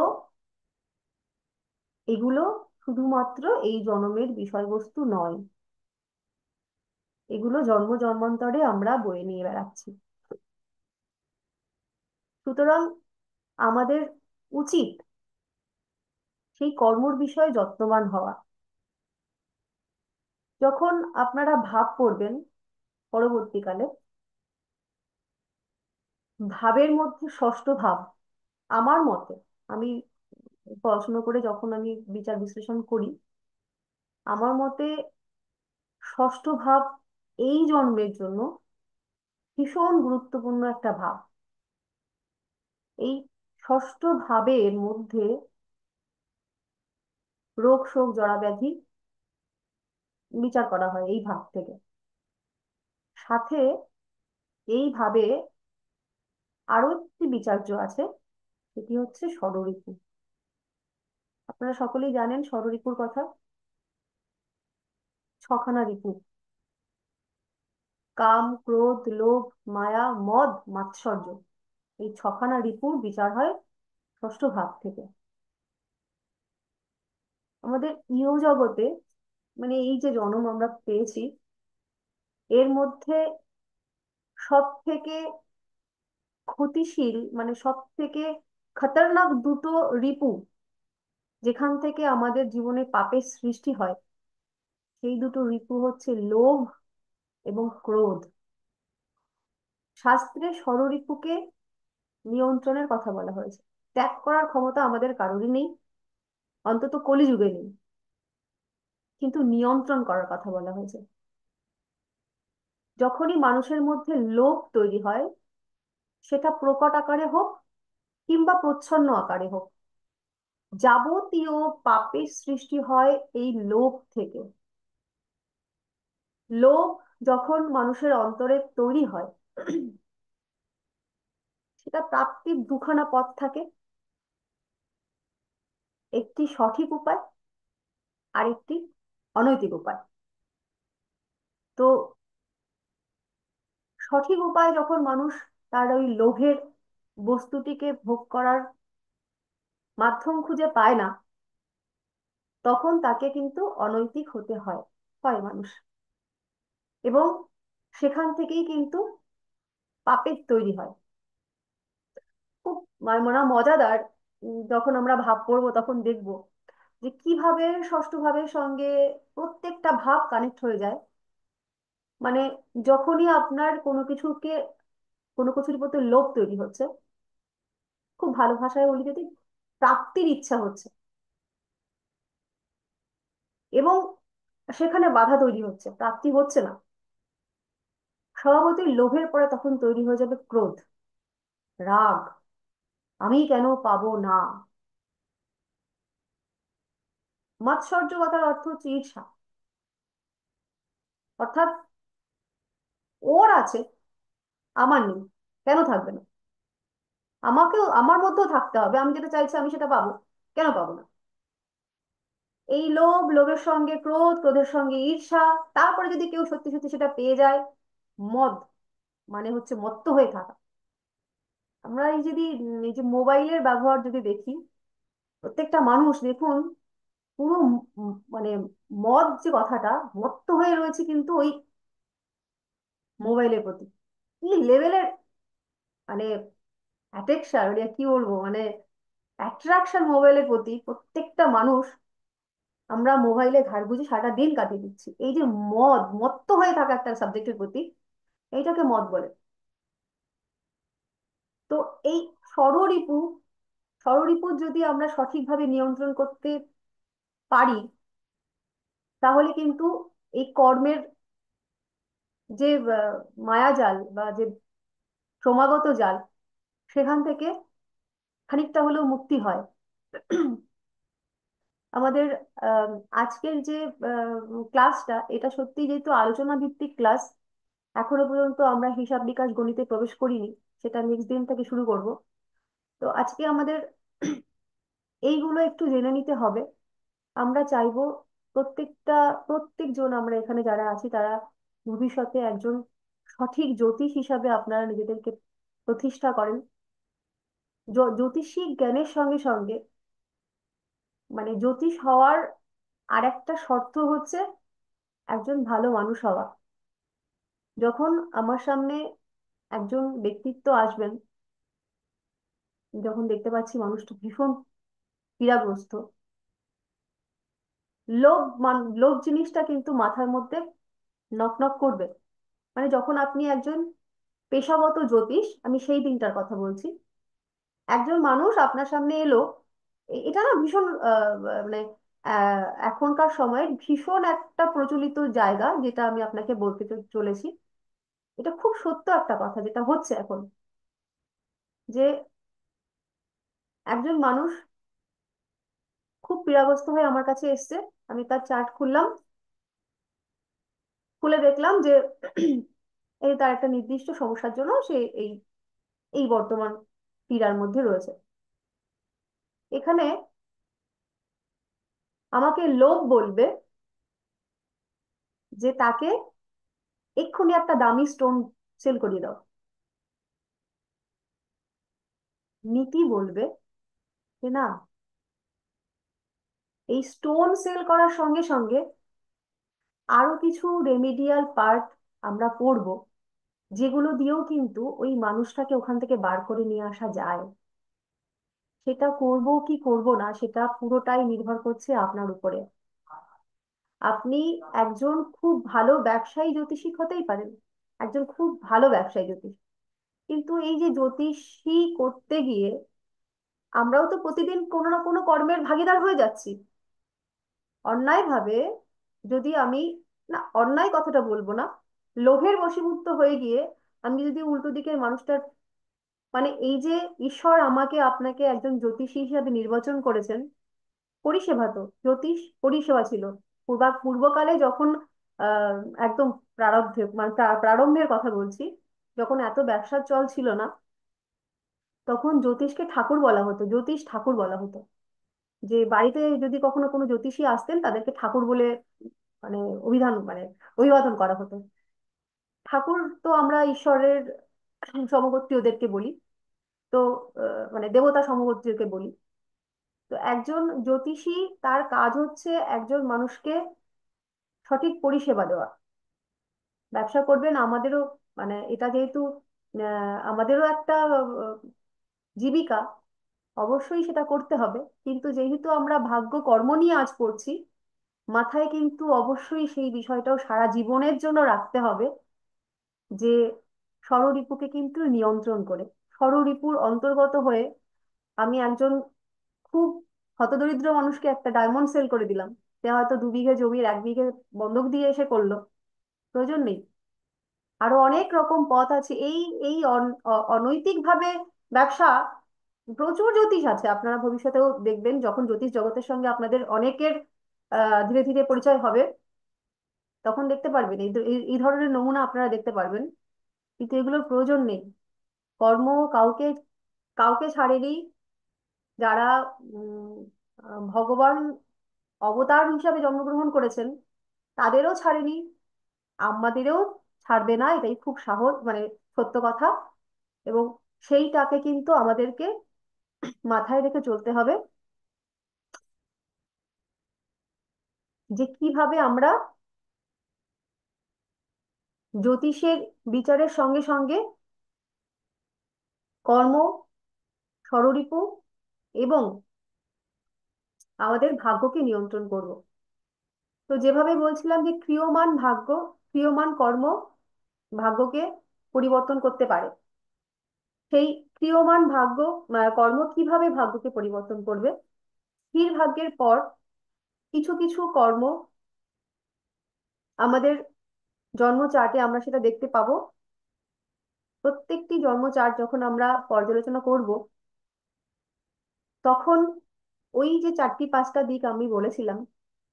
A: এগুলো শুধুমাত্র এই জন্মের বিষয়বস্তু নয়, এগুলো জন্ম জন্মান্তরে আমরা বয়ে নিয়ে বেড়াচ্ছি। সুতরাং আমাদের উচিত সেই কর্মর বিষয়ে যত্নবান হওয়া। যখন আপনারা ভাব পড়বেন পরবর্তীকালে, ভাবের মধ্যে ষষ্ঠ ভাব, আমার মতে, আমি পড়াশুনো করে যখন আমি বিচার বিশ্লেষণ করি, আমার মতে ষষ্ঠ ভাব এই জন্মের জন্য ভীষণ গুরুত্বপূর্ণ একটা ভাব। এই ষষ্ঠ ভাবের মধ্যে রোগ শোক জরা ব্যাধি বিচার করা হয় এই ভাব থেকে। সাথে এই ভাবে আরো একটি বিচার্য আছে, সেটি হচ্ছে ষড়ঋতু। আপনারা সকলেই জানেন ষড়ঋতুর কথা। ছখানা ঋতু: কাম, ক্রোধ, লোভ, মায়া, মদ, মাৎসর্য। এই ছখানা ঋতুর বিচার হয় ষষ্ঠ ভাব থেকে। আমাদের ইহ জগতে, মানে এই যে জন্ম আমরা পেয়েছি, এর মধ্যে সব থেকে ক্ষতিশীল, মানে সব থেকে খতরনাক দুটো রিপু, যেখান থেকে আমাদের জীবনে পাপের সৃষ্টি হয়, সেই দুটো রিপু হচ্ছে লোভ এবং ক্রোধ। শাস্ত্রে ষড়ঋপুকে নিয়ন্ত্রণের কথা বলা হয়েছে। ত্যাগ করার ক্ষমতা আমাদের কারোরই নেই, অন্তত কলিযুগে নেই, কিন্তু নিয়ন্ত্রণ করার কথা বলা হয়েছে। যখনই মানুষের মধ্যে লোভ তৈরি হয়, সেটা প্রকট আকারে হোক কিংবা প্রচ্ছন্ন আকারে হোক, যাবতীয় পাপের সৃষ্টি হয় এই লোভ থেকে। লোভ যখন মানুষের অন্তরে তৈরি হয়, সেটা প্রাপ্তির দুখানা পথ থাকে। একটি সঠিক উপায়, আর একটি অনৈতিক উপায়। তো সঠিক উপায় যখন মানুষ তার ওই লোভের বস্তুটিকে ভোগ করার মাধ্যম খুঁজে পায় না, তখন তাকে কিন্তু অনৈতিক হতে হয় হয় মানুষ। এবং সেখান থেকেই কিন্তু পাপের তৈরি হয়। খুব মানে মজাদার। যখন আমরা ভাব পড়বো তখন দেখবো যে কিভাবে ষষ্ঠ ভাবের সঙ্গে প্রত্যেকটা ভাব কানেক্ট হয়ে যায়। মানে যখনই আপনার কোনো কিছুর প্রতি লোভ তৈরি হচ্ছে, খুব ভালো ভাষায় বলি যদি, প্রাপ্তির ইচ্ছা হচ্ছে, এবং সেখানে বাধা তৈরি হচ্ছে, প্রাপ্তি হচ্ছে না, স্বভাবতই লোভের পরে তখন তৈরি হয়ে যাবে ক্রোধ, রাগ। আমি কেন পাবো না? মাৎসর্য কথার অর্থ হচ্ছে ঈর্ষা। অর্থাৎ ওর আছে, আমার নেই, কেন থাকবে না? আমাকেও আমার মধ্যেও থাকতে হবে, আমি যেটা চাইছি আমি সেটা পাবো, কেন পাবো না? এই লোভ, লোভের সঙ্গে ক্রোধ, ক্রোধের সঙ্গে ঈর্ষা, তারপরে যদি কেউ সত্যি সত্যি সেটা পেয়ে যায়, মদ, মানে হচ্ছে মত্ত হয়ে থাকা। আমরা এই যে মোবাইলের ব্যবহার যদি দেখি, প্রত্যেকটা মানুষ দেখুন পুরো মানে মদ যে কথাটা, মত্ত হয়ে রয়েছে কিন্তু ওই মোবাইলের প্রতি। কি লেভেলের মানে অ্যাটেকশন, কি বলবো, মানে অ্যাট্রাকশন মোবাইলের প্রতি প্রত্যেকটা মানুষ। আমরা মোবাইলে ঘাড় গুঁজে সারা দিন কাটিয়ে দিচ্ছি এই যে মত্ত হয়ে থাকা একটা সাবজেক্টের প্রতি। এইটাকে মদ বলে। তো এই ষড়রিপু, ষড়রিপু যদি আমরা সঠিকভাবে নিয়ন্ত্রণ করতে পারি, তাহলে কিন্তু এই কর্মের যে মায়াজাল বা যে ক্রমাগত জাল, সেখান থেকে খানিকটা হলেও মুক্তি হয়। আমাদের আহ, আজকের যে ক্লাসটা, এটা সত্যি যেহেতু আলোচনা ভিত্তিক ক্লাস, এখনো পর্যন্ত আমরা হিসাব নিকাশ গণিতে প্রবেশ করিনি, সেটা নেক্সট দিন থেকে শুরু করব। তো আজকে আমাদের এইগুলো একটু জেনে নিতে হবে। আমরা চাইবো প্রত্যেকজন আমরা এখানে যারা আছি তারা ভবিষ্যতে একজন সঠিক জ্যোতিষ হিসাবে আপনারা নিজেদেরকে প্রতিষ্ঠা করেন। জ্যোতিষী জ্ঞানের সঙ্গে সঙ্গে, মানে জ্যোতিষ হওয়ার আর একটা শর্ত হচ্ছে একজন ভালো মানুষ হওয়া। যখন আমার সামনে একজন ব্যক্তিত্ব আসবেন, যখন দেখতে পাচ্ছি মানুষটা ভীষণ পীড়াগ্রস্ত, লোভ জিনিসটা কিন্তু মাথার মধ্যে নক নক করবে। মানে যখন আপনি একজন পেশাগত জ্যোতিষ, আমি সেই দিনটার কথা বলছি, একজন মানুষ আপনার সামনে এলো, এটা না ভীষণ মানে এখনকার সময়ের ভীষণ একটা প্রচলিত জায়গা, যেটা আমি আপনাকে বলতে চলেছি। এটা খুব সত্য একটা কথা যেটা হচ্ছে এখন, যে একজন মানুষ খুব পীড়াগ্রস্ত হয়ে আমার কাছে এসেছে। আমি তার চার্ট খুললাম, খুলে দেখলাম যে এই তার একটা নির্দিষ্ট সমস্যার জন্য সে এই এই বর্তমান পীড়ার মধ্যে রয়েছে। এখানে আমাকে লোভ বলবে যে তাকে এক্ষুনি একটা দামি স্টোন সেল করিয়ে দাও। নীতি বলবে যে না, এই স্টোন সেল করার সঙ্গে সঙ্গে আরো কিছু রেমিডিয়াল পার্ট আমরা পড়বো, যেগুলো দিয়েও কিন্তু ওই মানুষটাকে ওখান থেকে বার করে নিয়ে আসা যায়। সেটা করব কি করব না, সেটা পুরোটাই নির্ভর করছে আপনার উপরে। আপনি একজন খুব ভালো ব্যবসায়ী জ্যোতিষী হতেই পারেন, একজন খুব ভালো ব্যবসায়ী জ্যোতিষ, কিন্তু এই যে জ্যোতিষী করতে গিয়ে আমরাও তো প্রতিদিন কোনো না কোনো কর্মের ভাগীদার হয়ে যাচ্ছি। অন্যায় ভাবে যদি আমি, না অন্যায় কথাটা বলবো না, লোভের বশীভূত হয়ে গিয়ে আমি যদি উল্টো দিকের মানুষটার, মানে এই যে ঈশ্বর আমাকে আপনাকে একজন জ্যোতিষী হিসাবে নির্বাচন করেছেন, পরিষেবা তো জ্যোতিষ পরিষেবা ছিল। পূর্বকালে যখন আহ একদম প্রারব্ধে মানে প্রারম্ভের কথা বলছি, যখন এত ব্যবসার চল ছিল না, তখন জ্যোতিষকে ঠাকুর বলা হতো, জ্যোতিষ ঠাকুর বলা হতো। যে বাড়িতে যদি কখনো কোনো জ্যোতিষী আসতেন, তাদেরকে ঠাকুর বলে মানে অভিবাদন করা হতো। ঠাকুর তো আমরা ঈশ্বরের সমগোত্রী ওদেরকে বলি। তো মানে দেবতা সমগোত্রীয়কে বলি। তো একজন জ্যোতিষী, তার কাজ হচ্ছে একজন মানুষকে সঠিক পরিষেবা দেওয়া। ব্যবসা করবেন, আমাদেরও মানে এটা যেহেতু আমাদেরও একটা জীবিকা, অবশ্যই সেটা করতে হবে। কিন্তু যেহেতু আমরা ভাগ্য কর্ম নিয়ে আজ পড়ছি, মাথায় কিন্তু অবশ্যই সেই বিষয়টাও সারা জীবনের জন্য রাখতে হবে, যে ষড়রিপুকে কিন্তু নিয়ন্ত্রণ করে, ষড়রিপুর অন্তর্গত হয়ে আমি একজন খুব হতদরিদ্র মানুষকে একটা ডায়মন্ড সেল করে দিলাম, সে হয়তো 2 বিঘে জমির 1 বিঘে বন্ধক দিয়ে এসে করলো, প্রয়োজন নেই। আরো অনেক রকম পথ আছে। এই এই অনৈতিক ভাবে ব্যবসা, প্রচুর জ্যোতিষ আছে। আপনারা ভবিষ্যতেও দেখবেন, যখন জ্যোতিষ জগতের সঙ্গে আপনাদের অনেকের ধীরে ধীরে পরিচয় হবে, তখন দেখতে পারবেন এই ধরনের নমুনা আপনারা দেখতে পারবেন। কিন্তু এগুলোর প্রয়োজন নেই। কর্ম কাউকে কাউকে ছাড়েনি। যারা ভগবান অবতার হিসাবে জন্মগ্রহণ করেছেন, তাদেরও ছাড়েনি, আমাদেরও ছাড়বে না, এটাই খুব সাহস মানে সত্য কথা। এবং সেইটাকে কিন্তু আমাদেরকে মাথায় রেখে চলতে হবে, যে কিভাবে আমরা জ্যোতিষের বিচারের সঙ্গে সঙ্গে কর্ম, ষড়রিপু এবং আমাদের ভাগ্যকে নিয়ন্ত্রণ করব। তো যেভাবে বলছিলাম যে ক্রিয়মান ভাগ্য, ক্রিয়মান কর্ম ভাগ্যকে পরিবর্তন করতে পারে। সেই ক্রিয়মান ভাগ্য কর্ম কিভাবে ভাগ্যকে পরিবর্তন করবে? স্থির ভাগ্যের পর কিছু কিছু কর্ম আমাদের জন্ম চার্টে আমরা সেটা দেখতে পাবো। প্রত্যেকটি জন্ম চার্ট যখন আমরা পর্যালোচনা করব, তখন ওই যে 4টি 5টা দিক আমি বলেছিলাম,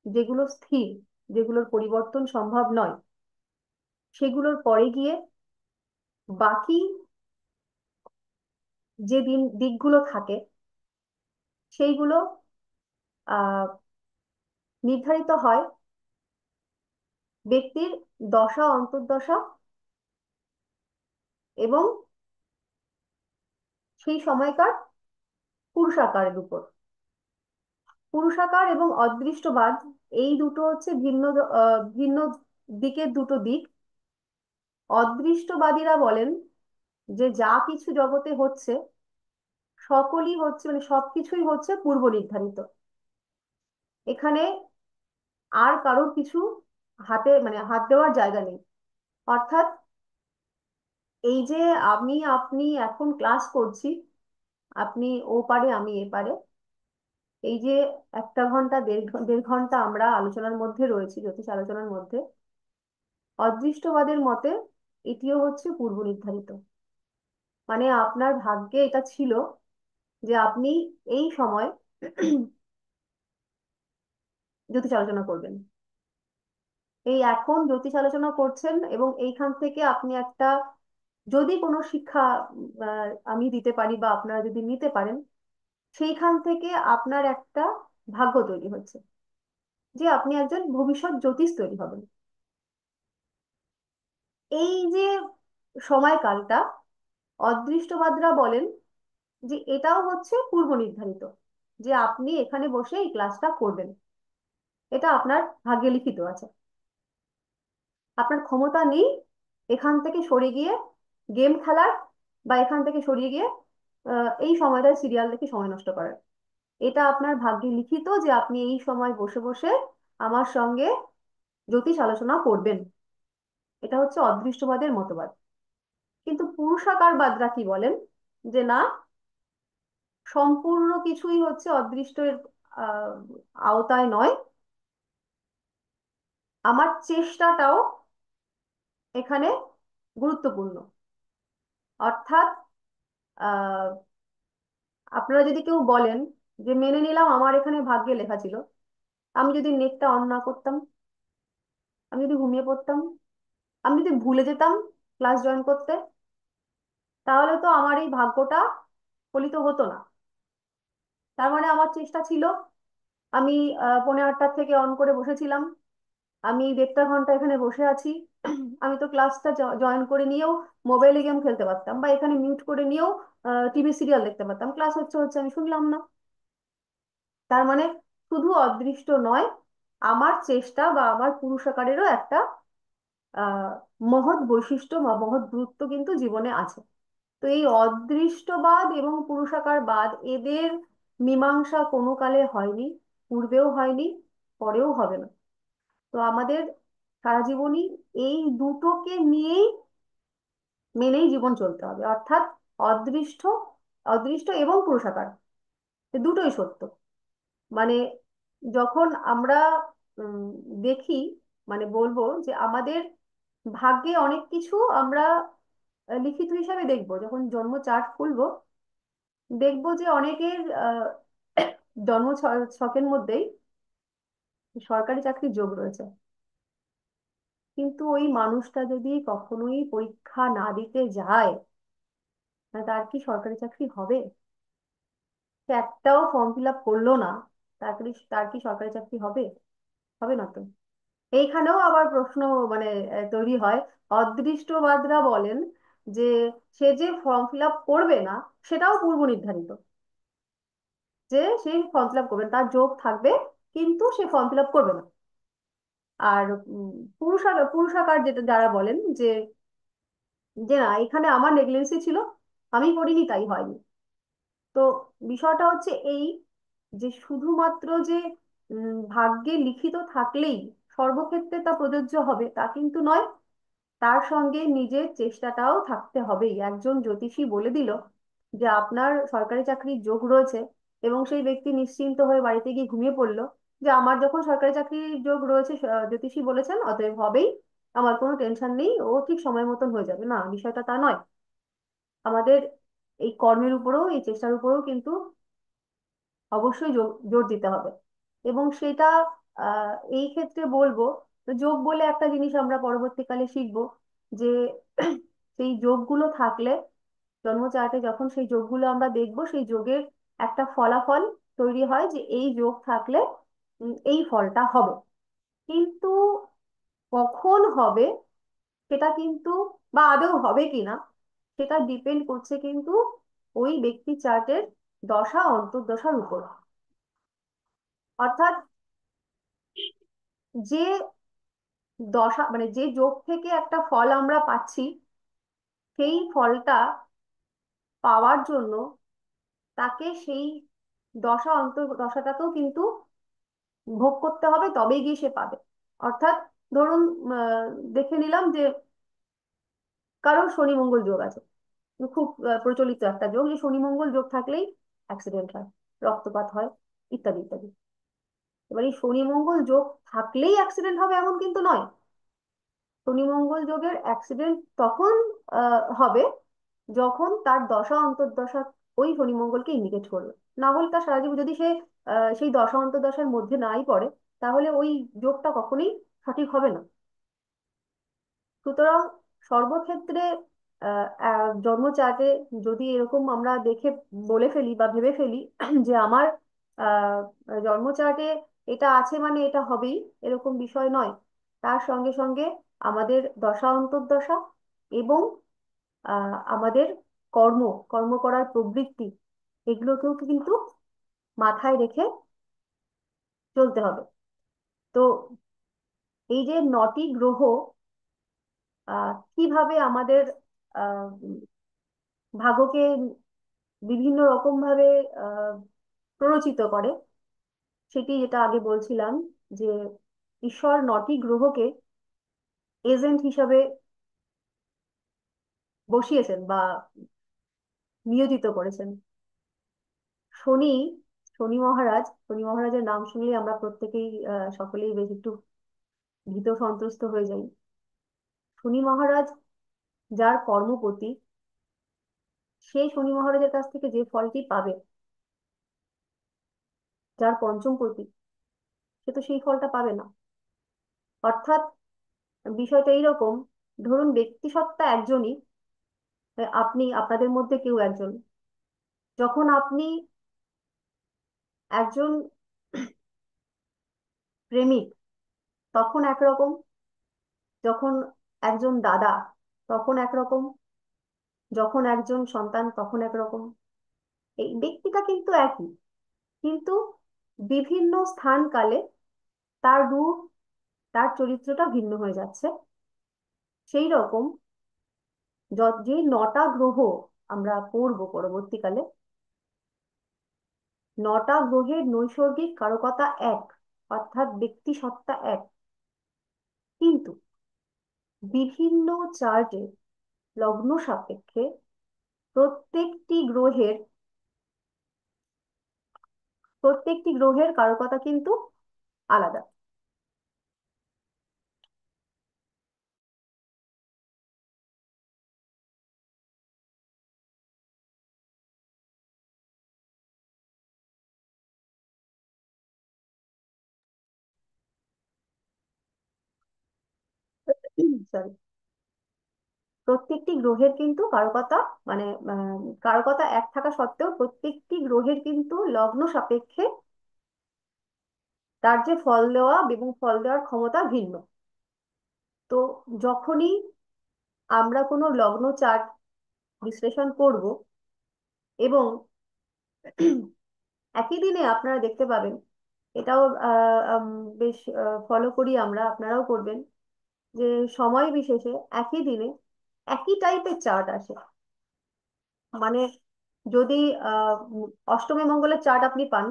A: যেগুলো স্থির, যেগুলোর পরিবর্তন সম্ভব নয়, সেগুলোর পরে গিয়ে বাকি যে দিকগুলো থাকে, সেইগুলো আহ নির্ধারিত হয় ব্যক্তির দশা অন্তর্দশা এবং সেই সময়কার পুরুষাকারের উপর। পুরুষাকার এবং অদৃষ্টবাদ, এই দুটো হচ্ছে ভিন্ন দিকের দুটো দিক। অদৃষ্টবাদীরা বলেন যে যা কিছু জগতে হচ্ছে, সকলই হচ্ছে মানে সবকিছুই হচ্ছে পূর্ব নির্ধারিত। এখানে আর কারোর কিছু হাতে মানে হাত দেওয়ার জায়গা নেই। অর্থাৎ এই যে আমি আপনি এখন ক্লাস করছি, আপনি ও পারে আমি এ পারে, এই যে 1 ঘন্টা 1.5 ঘন্টা আমরা আলোচনার মধ্যে রয়েছি, জ্যোতিষ আলোচনার মধ্যে, অদৃষ্টবাদের মতে এটিও হচ্ছে পূর্ব নির্ধারিত। মানে আপনার ভাগ্যে এটা ছিল যে আপনি এই সময় জ্যোতিষ আলোচনা করবেন, এই এখন জ্যোতিষ আলোচনা করছেন, এবং এইখান থেকে আপনি একটা, যদি কোনো শিক্ষা আমি দিতে পারি বা আপনারা যদি নিতে পারেন, সেইখান থেকে আপনার একটা ভাগ্য তৈরি হচ্ছে, যে আপনি একজন ভবিষ্যৎ জ্যোতিষ তৈরি হবেন। এই যে সময়কালটা, অদৃষ্টবাদরা বলেন যে এটাও হচ্ছে পূর্ব নির্ধারিত, যে আপনি এখানে বসে এই ক্লাসটা করবেন, এটা আপনার ভাগ্যে লিখিত আছে। আপনার ক্ষমতা নেই এখান থেকে সরে গিয়ে গেম খেলার, বা এখান থেকে সরিয়ে গিয়ে এই সময়টায় সিরিয়াল দেখে সময় নষ্ট করার। এটা আপনার ভাগ্যে লিখিত, যে আপনি এই সময় বসে বসে আমার সঙ্গে জ্যোতিষ আলোচনা করবেন। এটা হচ্ছে অদৃষ্টবাদের মতবাদ। কিন্তু পুরুষাকারবাদরা কি বলেন, যে না, সম্পূর্ণ কিছুই হচ্ছে অদৃষ্টের আহ আওতায় নয়, আমার চেষ্টাটাও এখানে গুরুত্বপূর্ণ। অর্থাৎ আহ আপনারা যদি কেউ বলেন যে মেনে নিলাম আমার এখানে ভাগ্যে লেখা ছিল, আমি যদি নেটটা অন না করতাম, আমি যদি ঘুমিয়ে পড়তাম, আমি যদি ভুলে যেতাম ক্লাস জয়েন করতে, তাহলে তো আমার এই ভাগ্যটা ফলিত হতো না। তার মানে আমার চেষ্টা ছিল, আমি 8:45 থেকে অন করে বসেছিলাম, আমি 1.5 ঘন্টা এখানে বসে আছি। আমি তো ক্লাসটা জয়েন করে নিয়েও মোবাইলে গেম খেলতে পারতাম, বা এখানে মিউট করে নিয়েও টিভি সিরিয়াল দেখতে পারতাম, ক্লাস হচ্ছে হচ্ছে আমি শুনলাম না। তার মানে শুধু অদৃষ্ট নয়, আমার চেষ্টা বা আমার পুরুষাকারেরও একটা আহ মহৎ বৈশিষ্ট্য বা মহৎ গুরুত্ব কিন্তু জীবনে আছে। তো এই অদৃষ্টবাদ এবং পুরুষাকারবাদ, এদের মীমাংসা কোনো কালে হয়নি, পূর্বেও হয়নি, পরেও হবে না। তো আমাদের সারা জীবনই এই দুটোকে নিয়েই মেনেই জীবন চলতে হবে, অর্থাৎ অদৃষ্ট, অদৃষ্ট এবং পুরুষাকার, এ দুটোই সত্য। মানে যখন আমরা উম, দেখি, মানে বলবো যে আমাদের ভাগ্যে অনেক কিছু আমরা লিখিত হিসাবে দেখবো, যখন জন্ম চার্ট খুলবো দেখবো যে অনেকের জন্ম ছকের মধ্যেই সরকারি চাকরির যোগ রয়েছে। কিন্তু ওই মানুষটা যদি কখনোই পরীক্ষা না দিতে যায়, তার কি সরকারি চাকরি হবে? সে একটাও ফর্ম ফিল আপ করলো না, তার কি সরকারি চাকরি হবে? হবে না তো। এইখানেও আবার প্রশ্ন মানে তৈরি হয়। অদৃষ্টবাদরা বলেন যে সে যে ফর্ম ফিল আপ করবে না, সেটাও পূর্ব নির্ধারিত, যে সে ফর্ম ফিল আপ করবে না, তার যোগ থাকবে, কিন্তু সে ফর্ম ফিল আপ করবে না। আর পুরুষাকার যেটা যারা বলেন যে যে না, এখানে আমার নেগলিজেন্সি ছিল, আমি করিনি তাই হয়নি। তো বিষয়টা হচ্ছে এই, যে শুধুমাত্র যে ভাগ্যে লিখিত থাকলেই সর্বক্ষেত্রে তা প্রযোজ্য হবে তা কিন্তু নয়। তার সঙ্গে নিজের চেষ্টাটাও থাকতে হবেই। একজন জ্যোতিষী বলে দিল যে আপনার সরকারি চাকরির যোগ রয়েছে, এবং সেই ব্যক্তি নিশ্চিন্ত হয়ে বাড়িতে গিয়ে ঘুমিয়ে পড়লো যে আমার যখন সরকারি চাকরির যোগ রয়েছে, জ্যোতিষী বলেছেন, অতএব হবেই, আমার কোনো টেনশন নেই, ও ঠিক সময় মতন হয়ে যাবে। না, বিষয়টা তা নয়। আমাদের এই কর্মের উপরেও, এই চেষ্টার উপরেও কিন্তু অবশ্যই জোর জোর দিতে হবে। এবং সেটা এই ক্ষেত্রে বলবো, তো যোগ বলে একটা জিনিস আমরা পরবর্তীকালে শিখবো, যে সেই যোগগুলো থাকলে, জন্ম চার্টে যখন সেই যোগগুলো আমরা দেখবো, সেই যোগের একটা ফলাফল তৈরি হয় যে এই যোগ থাকলে এই ফলটা হবে। কিন্তু কখন হবে সেটা কিন্তু, বা আদৌ হবে কিনা, সেটা ডিপেন্ড করছে কিন্তু ওই ব্যক্তি চার্টের দশা অন্তর্দশার উপর। অর্থাৎ যে দশা, মানে যে যোগ থেকে একটা ফল আমরা পাচ্ছি, সেই ফলটা পাওয়ার জন্য তাকে সেই দশা অন্তর্দশাটাকেও কিন্তু ভোগ করতে হবে, তবেই গিয়ে সে পাবে। অর্থাৎ ধরুন, আহ, দেখে নিলাম যে কারোর শনি মঙ্গল যোগ আছে, খুব প্রচলিত একটা যোগ, যে শনি মঙ্গল যোগ থাকলেই অ্যাক্সিডেন্ট হয়, রক্তপাত হয়, ইত্যাদি ইত্যাদি। এবার এই শনি মঙ্গল যোগ থাকলেই অ্যাক্সিডেন্ট হবে এমন কিন্তু নয়। শনি মঙ্গল যোগের অ্যাক্সিডেন্ট তখন হবে যখন তার দশা অন্তর্দশা ওই শনি মঙ্গলকে ইন্ডিকেট করবে। না হলে তার সারা জীবন যদি সে সেই দশা অন্তর্দশার মধ্যে নাই পড়ে, তাহলে ওই যোগটা কখনোই সঠিক হবে না। সুতরাং সর্বক্ষেত্রে জন্ম চার্টে যদি এরকম আমরা দেখে বলে ফেলি বা ভেবে ফেলি যে আমার আহ, জন্ম চার্টে এটা আছে মানে এটা হবেই, এরকম বিষয় নয়। তার সঙ্গে সঙ্গে আমাদের দশা অন্তর্দশা এবং আমাদের কর্ম, কর্ম করার প্রবৃত্তি, এগুলোকেও কিন্তু মাথায় রেখে চলতে হবে। তো এই যে 9টি গ্রহ কিভাবে আমাদের আহ ভাগ্যকে বিভিন্ন রকম ভাবে আহ প্ররোচিত করে, সেটি যেটা আগে বলছিলাম, যে ঈশ্বর 9টি গ্রহকে এজেন্ট হিসাবে বসিয়েছেন বা নিয়োজিত করেছেন। শনি, শনি মহারাজের নাম শুনলেই আমরা প্রত্যেকেই সকলেই বেশ একটু ভীত সন্ত্রস্ত হয়ে যাই। শনি মহারাজ যার কর্মপতি, সেই শনি মহারাজের কাছ থেকে যে ফলটি পাবে, যার পঞ্চমপতি, সে তো সেই ফলটা পাবে না। অর্থাৎ বিষয়টা এইরকম, ধরুন ব্যক্তিসত্তা একজনই, আপনি, আপনাদের মধ্যে কেউ একজন, যখন আপনি একজন প্রেমিক তখন একরকম, যখন একজন দাদা তখন একরকম, যখন একজন সন্তান তখন একরকম। এই ব্যক্তিটা কিন্তু একই, কিন্তু বিভিন্ন স্থান কালে তার রূপ, তার চরিত্রটা ভিন্ন হয়ে যাচ্ছে। সেই রকম যে 9টা গ্রহ আমরা পড়বো পরবর্তীকালে, 9টা গ্রহের নৈসর্গিক কারকতা এক, অর্থাৎ ব্যক্তি সত্তা এক, কিন্তু বিভিন্ন চার্টে লগ্ন সাপেক্ষে প্রত্যেকটি গ্রহের প্রত্যেকটি গ্রহের কারকতা কিন্তু আলাদা। সরি, প্রত্যেকটি গ্রহের কিন্তু কারকতা, মানে কারকতা এক থাকা সত্ত্বেও প্রত্যেকটি গ্রহের কিন্তু লগ্ন সাপেক্ষে তার যে ফল দেওয়া এবং ফল দেওয়ার ক্ষমতা ভিন্ন। তো যখনই আমরা কোনো লগ্ন চার্ট বিশ্লেষণ করব, এবং একই দিনে আপনারা দেখতে পাবেন, এটাও বেশ ফলো করি আমরা, আপনারাও করবেন, যে সময় বিশেষে একই দিনে একই টাইপের চার্ট আসে। মানে যদি অষ্টমী মঙ্গলের চার্ট আপনি পান,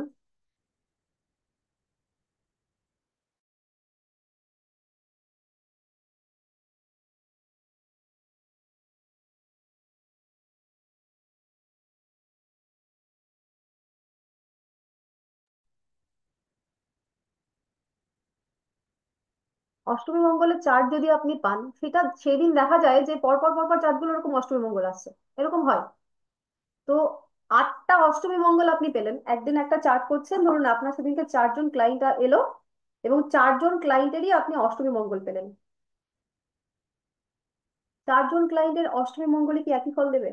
A: অষ্টমী মঙ্গলের চার্ট যদি আপনি পান, সেটা সেদিন দেখা যায় যে পরপর পরপর চার্টগুলো এরকম অষ্টমী মঙ্গল আসছে, এরকম হয়। তো 8টা অষ্টমী মঙ্গল আপনি পেলেন, একদিন একটা চার্ট করছেন, ধরুন আপনার সেদিনকে 4জন ক্লায়েন্ট এলো, এবং 4জন ক্লায়েন্টেরই আপনি অষ্টমী মঙ্গল পেলেন। 4জন ক্লায়েন্টের অষ্টমী মঙ্গলে কি একই ফল দেবে?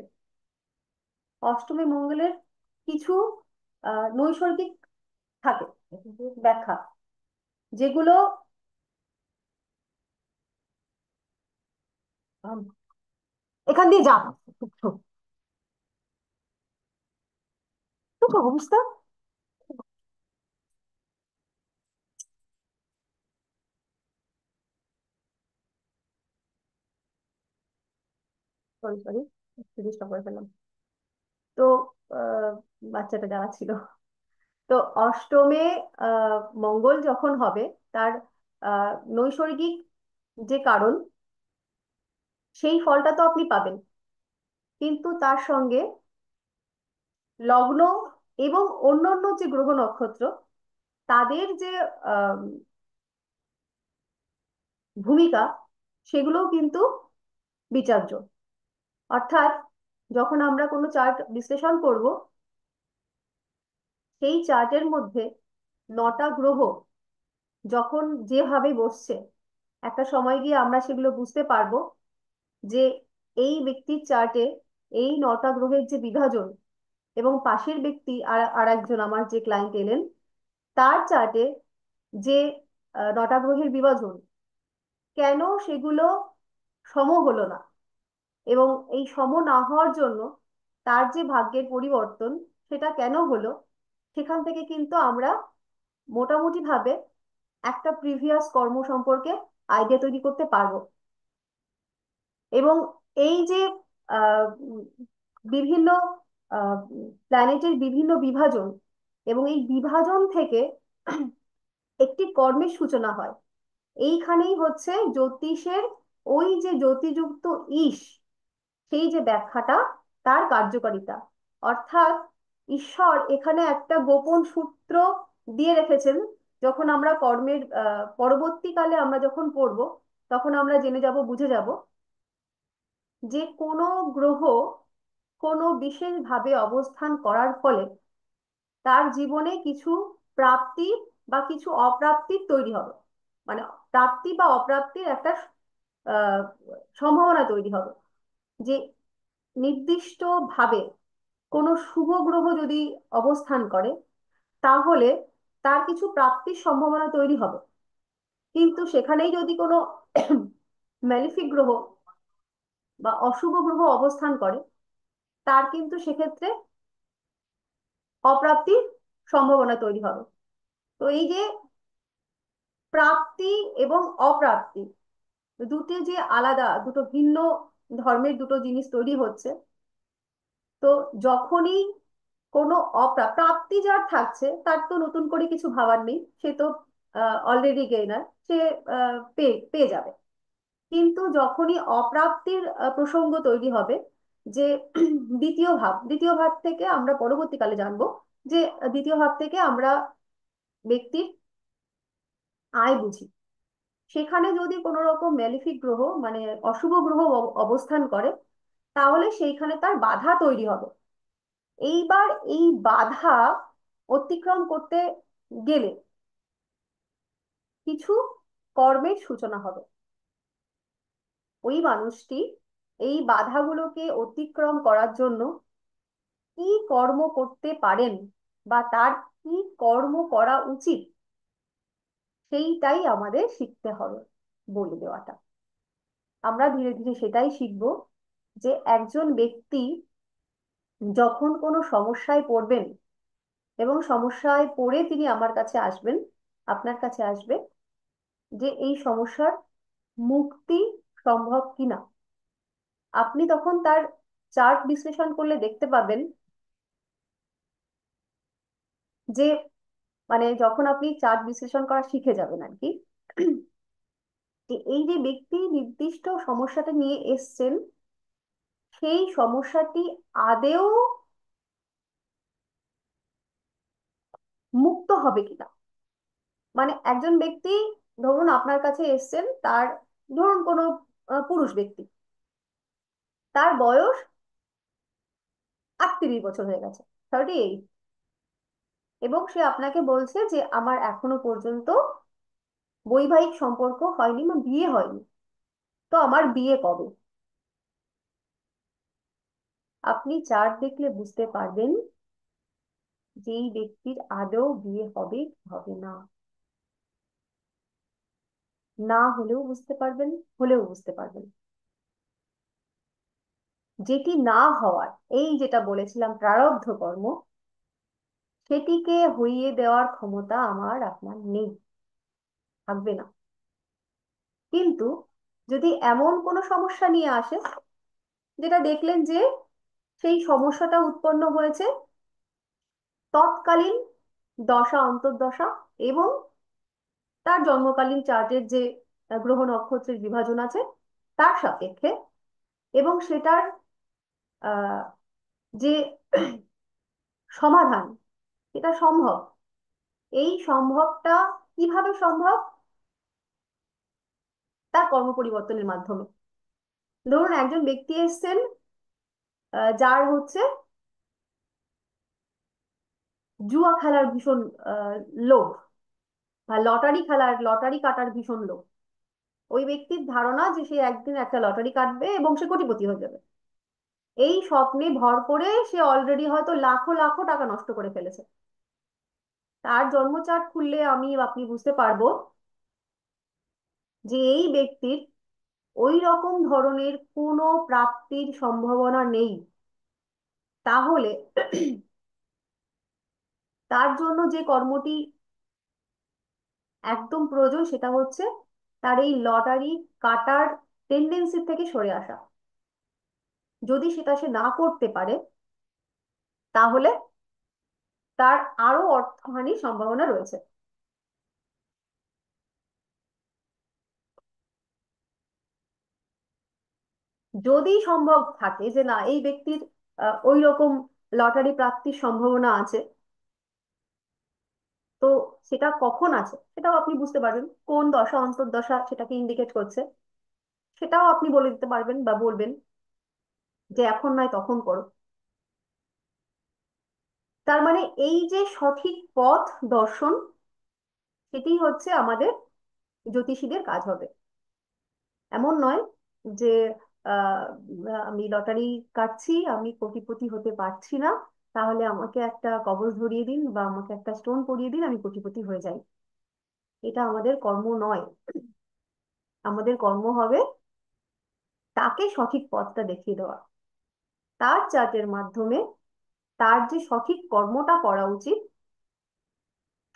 A: অষ্টমী মঙ্গলের কিছু নৈসর্গিক থাকে ব্যাখ্যা, যেগুলো আম, এখান দিয়ে যা তো অবস্থা। সরি সরি, ডিস্টার্ব করে ফেললাম। তো আহ, বাচ্চাটা যারা ছিল, তো অষ্টমে মঙ্গল যখন হবে, তার নৈসর্গিক যে কারণ, সেই ফলটা তো আপনি পাবেন, কিন্তু তার সঙ্গে লগ্ন এবং অন্যান্য যে গ্রহ নক্ষত্র, তাদের যে আহ, ভূমিকা, সেগুলোও কিন্তু বিচার্য। অর্থাৎ যখন আমরা কোনো চার্ট বিশ্লেষণ করব, সেই চার্টের মধ্যে 9টা গ্রহ যখন যেভাবে বসছে, একটা সময় গিয়ে আমরা সেগুলো বুঝতে পারবো যে এই ব্যক্তির চার্টে এই 9টা গ্রহের যে বিভাজন, এবং পাশের ব্যক্তি আর আর একজন আমার যে ক্লায়েন্ট এলেন, তার চার্টে যে 9টা গ্রহের বিভাজন, কেন সেগুলো সম হলো না, এবং এই সম না হওয়ার জন্য তার যে ভাগ্যের পরিবর্তন, সেটা কেন হলো, সেখান থেকে কিন্তু আমরা মোটামুটি ভাবে একটা প্রিভিয়াস কর্ম সম্পর্কে আইডিয়া তৈরি করতে পারবো। এবং এই যে উম, বিভিন্ন প্ল্যানেটের বিভিন্ন বিভাজন, এবং এই বিভাজন থেকে একটি কর্মের সূচনা হয়, এইখানেই হচ্ছে জ্যোতিষের ওই যে জ্যোতিযুক্ত ঈশ, সেই যে ব্যাখ্যাটা, তার কার্যকারিতা। অর্থাৎ ঈশ্বর এখানে একটা গোপন সূত্র দিয়ে রেখেছেন। যখন আমরা কর্মের পরবর্তীকালে আমরা যখন পড়ব, তখন আমরা জেনে যাব, বুঝে যাব যে কোনো গ্রহ কোনো বিশেষভাবে অবস্থান করার ফলে তার জীবনে কিছু প্রাপ্তি বা কিছু অপ্রাপ্তির তৈরি হবে। মানে প্রাপ্তি বা অপ্রাপ্তির একটা আহ সম্ভাবনা তৈরি হবে যে নির্দিষ্ট ভাবে কোনো শুভ গ্রহ যদি অবস্থান করে তাহলে তার কিছু প্রাপ্তির সম্ভাবনা তৈরি হবে। কিন্তু সেখানেই যদি কোনো ম্যালিফিক গ্রহ বা অশুভ গ্রহ অবস্থান করে তার কিন্তু সেক্ষেত্রে অপ্রাপ্তির সম্ভাবনা তৈরি হবে। তো এই যে প্রাপ্তি এবং অপ্রাপ্তি দুটি যে আলাদা, দুটো ভিন্ন ধর্মের দুটো জিনিস তৈরি হচ্ছে, তো যখনই কোনো প্রাপ্তি যার থাকছে তার তো নতুন করে কিছু ভাবার নেই, সে তো অলরেডি গেইনার, সে পেয়ে পেয়ে যাবে। কিন্তু যখনই অপ্রাপ্তির প্রসঙ্গ তৈরি হবে, যে দ্বিতীয় ভাব থেকে আমরা পরবর্তীকালে জানবো যে দ্বিতীয় ভাব থেকে আমরা ব্যক্তির আয় বুঝি, সেখানে যদি কোনো রকম ম্যালিফিক গ্রহ মানে অশুভ গ্রহ অবস্থান করে তাহলে সেইখানে তার বাধা তৈরি হবে। এইবার এই বাধা অতিক্রম করতে গেলে কিছু কর্মের সূচনা হবে। ওই মানুষটি এই বাধাগুলোকে অতিক্রম করার জন্য কি কর্ম করতে পারেন বা তার কি কর্ম করা উচিত সেইটাই আমাদের শিখতে হবে, বলে দেওয়াটা। আমরা ধীরে ধীরে সেটাই শিখব যে একজন ব্যক্তি যখন কোনো সমস্যায় পড়বেন এবং সমস্যায় পড়ে তিনি আমার কাছে আসবেন, আপনার কাছে আসবে, যে এই সমস্যার মুক্তি সম্ভব কিনা, আপনি তখন তার চার্ট বিশ্লেষণ করলে দেখতে পাবেন যে মানে যখন আপনি চার্ট বিশ্লেষণ করা শিখে যাবেন আর কি, যে এই যে ব্যক্তি নির্দিষ্ট সমস্যাটা নিয়ে এসছেন সেই সমস্যাটি আদেও মুক্ত হবে কিনা। মানে একজন ব্যক্তি ধরুন আপনার কাছে এসছেন, তার ধরুন কোনো পুরুষ ব্যক্তি, তার বয়স 38 বছর হয়ে গেছে, 38, এবং সে আপনাকে বলছে যে আমার এখনো পর্যন্ত বৈবাহিক সম্পর্ক হয়নি বা বিয়ে হয়নি, তো আমার বিয়ে কবে। আপনি চার্ট দেখলে বুঝতে পারবেন যে এই ব্যক্তির আদৌ বিয়ে হবে কি হবে না। না হলেও বুঝতে পারবেন, হলেও বুঝতে পারবেন। যেটি না হওয়ার, এই যেটা বলেছিলাম প্রারব্ধ কর্ম, সেটিকে হইয়ে দেওয়ার ক্ষমতা আমার আপনার নেই, থাকবে না। কিন্তু যদি এমন কোনো সমস্যা নিয়ে আসে যেটা দেখলেন যে সেই সমস্যাটা উৎপন্ন হয়েছে তৎকালীন দশা অন্তর্দশা এবং তার জন্মকালীন চার্টের যে গ্রহ নক্ষত্রের বিভাজন আছে তার সাপেক্ষে, এবং সেটার আহ যে সমাধান, এটা সম্ভব। এই সম্ভবটা কিভাবে সম্ভব? তার কর্ম পরিবর্তনের মাধ্যমে। ধরুন একজন ব্যক্তি এসছেন যার হচ্ছে জুয়া খেলার ভীষণ লোভ, বা লটারি কাটার ভীষণ লোভ। ওই ব্যক্তির ধারণা যে সে একদিন একটা লটারি কাটবে এবং সে কোটিপতি হয়ে যাবে। এই স্বপ্নে ভর করে সে অলরেডি হয়তো লাখো লাখো টাকা নষ্ট করে ফেলেছে। তার জন্মচার্ট খুললে আমি আপনি বুঝতে পারবো যে এই ব্যক্তির ওই রকম ধরনের কোনো প্রাপ্তির সম্ভাবনা নেই। তাহলে তার জন্য যে কর্মটি একদম প্রয়োজন সেটা হচ্ছে তার এই লটারি কাটার টেন্ডেন্সি থেকে সরে আসা। যদি সেটা সে না করতে পারে তাহলে তার আরো অর্থহানির সম্ভাবনা রয়েছে। যদি সম্ভব থাকে যে না এই ব্যক্তির ওই রকম লটারি প্রাপ্তির সম্ভাবনা আছে, তো সেটা কখন আছে সেটাও আপনি বুঝতে পারবেন, কোন দশা অন্তর্দশা সেটাকে ইন্ডিকেট করছে সেটাও আপনি বলে দিতে পারবেন বা বলবেন যে এখন নয় তখন করো। তার মানে এই যে সঠিক পথ দর্শন, সেটি হচ্ছে আমাদের জ্যোতিষীদের কাজ হবে। এমন নয় যে আহ, আমি লটারি কাটছি, আমি কোটিপতি হতে পারছি না, তাহলে আমাকে একটা কবজ ধরিয়ে দিন বা আমাকে একটা স্টোন পরিয়ে দিন, আমি কোটিপতি হয়ে যাই। এটা আমাদের কর্ম নয়। আমাদের কর্ম হবে তাকে সঠিক পথটা দেখিয়ে দেওয়া, তার চার্টের মাধ্যমে তার যে সঠিক কর্মটা করা উচিত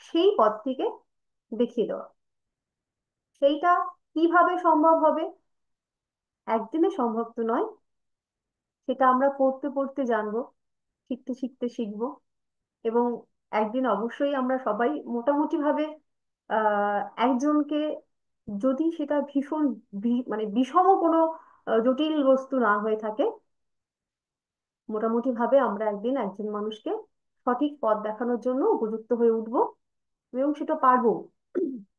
A: সেই পথটিকে দেখিয়ে দেওয়া। সেইটা কিভাবে সম্ভব হবে? একদিনে সম্ভব তো নয়। সেটা আমরা পড়তে পড়তে জানবো, শিখতে শিখতে শিখবো, এবং একদিন অবশ্যই আমরা সবাই মোটামুটি ভাবে একজনকে, যদি সেটা ভীষণ মানে বিষম কোনো জটিল বস্তু না হয়ে থাকে, মোটামুটি ভাবে আমরা একদিন একজন মানুষকে সঠিক পথ দেখানোর জন্য উপযুক্ত হয়ে উঠবো, এবং সেটা পারবো।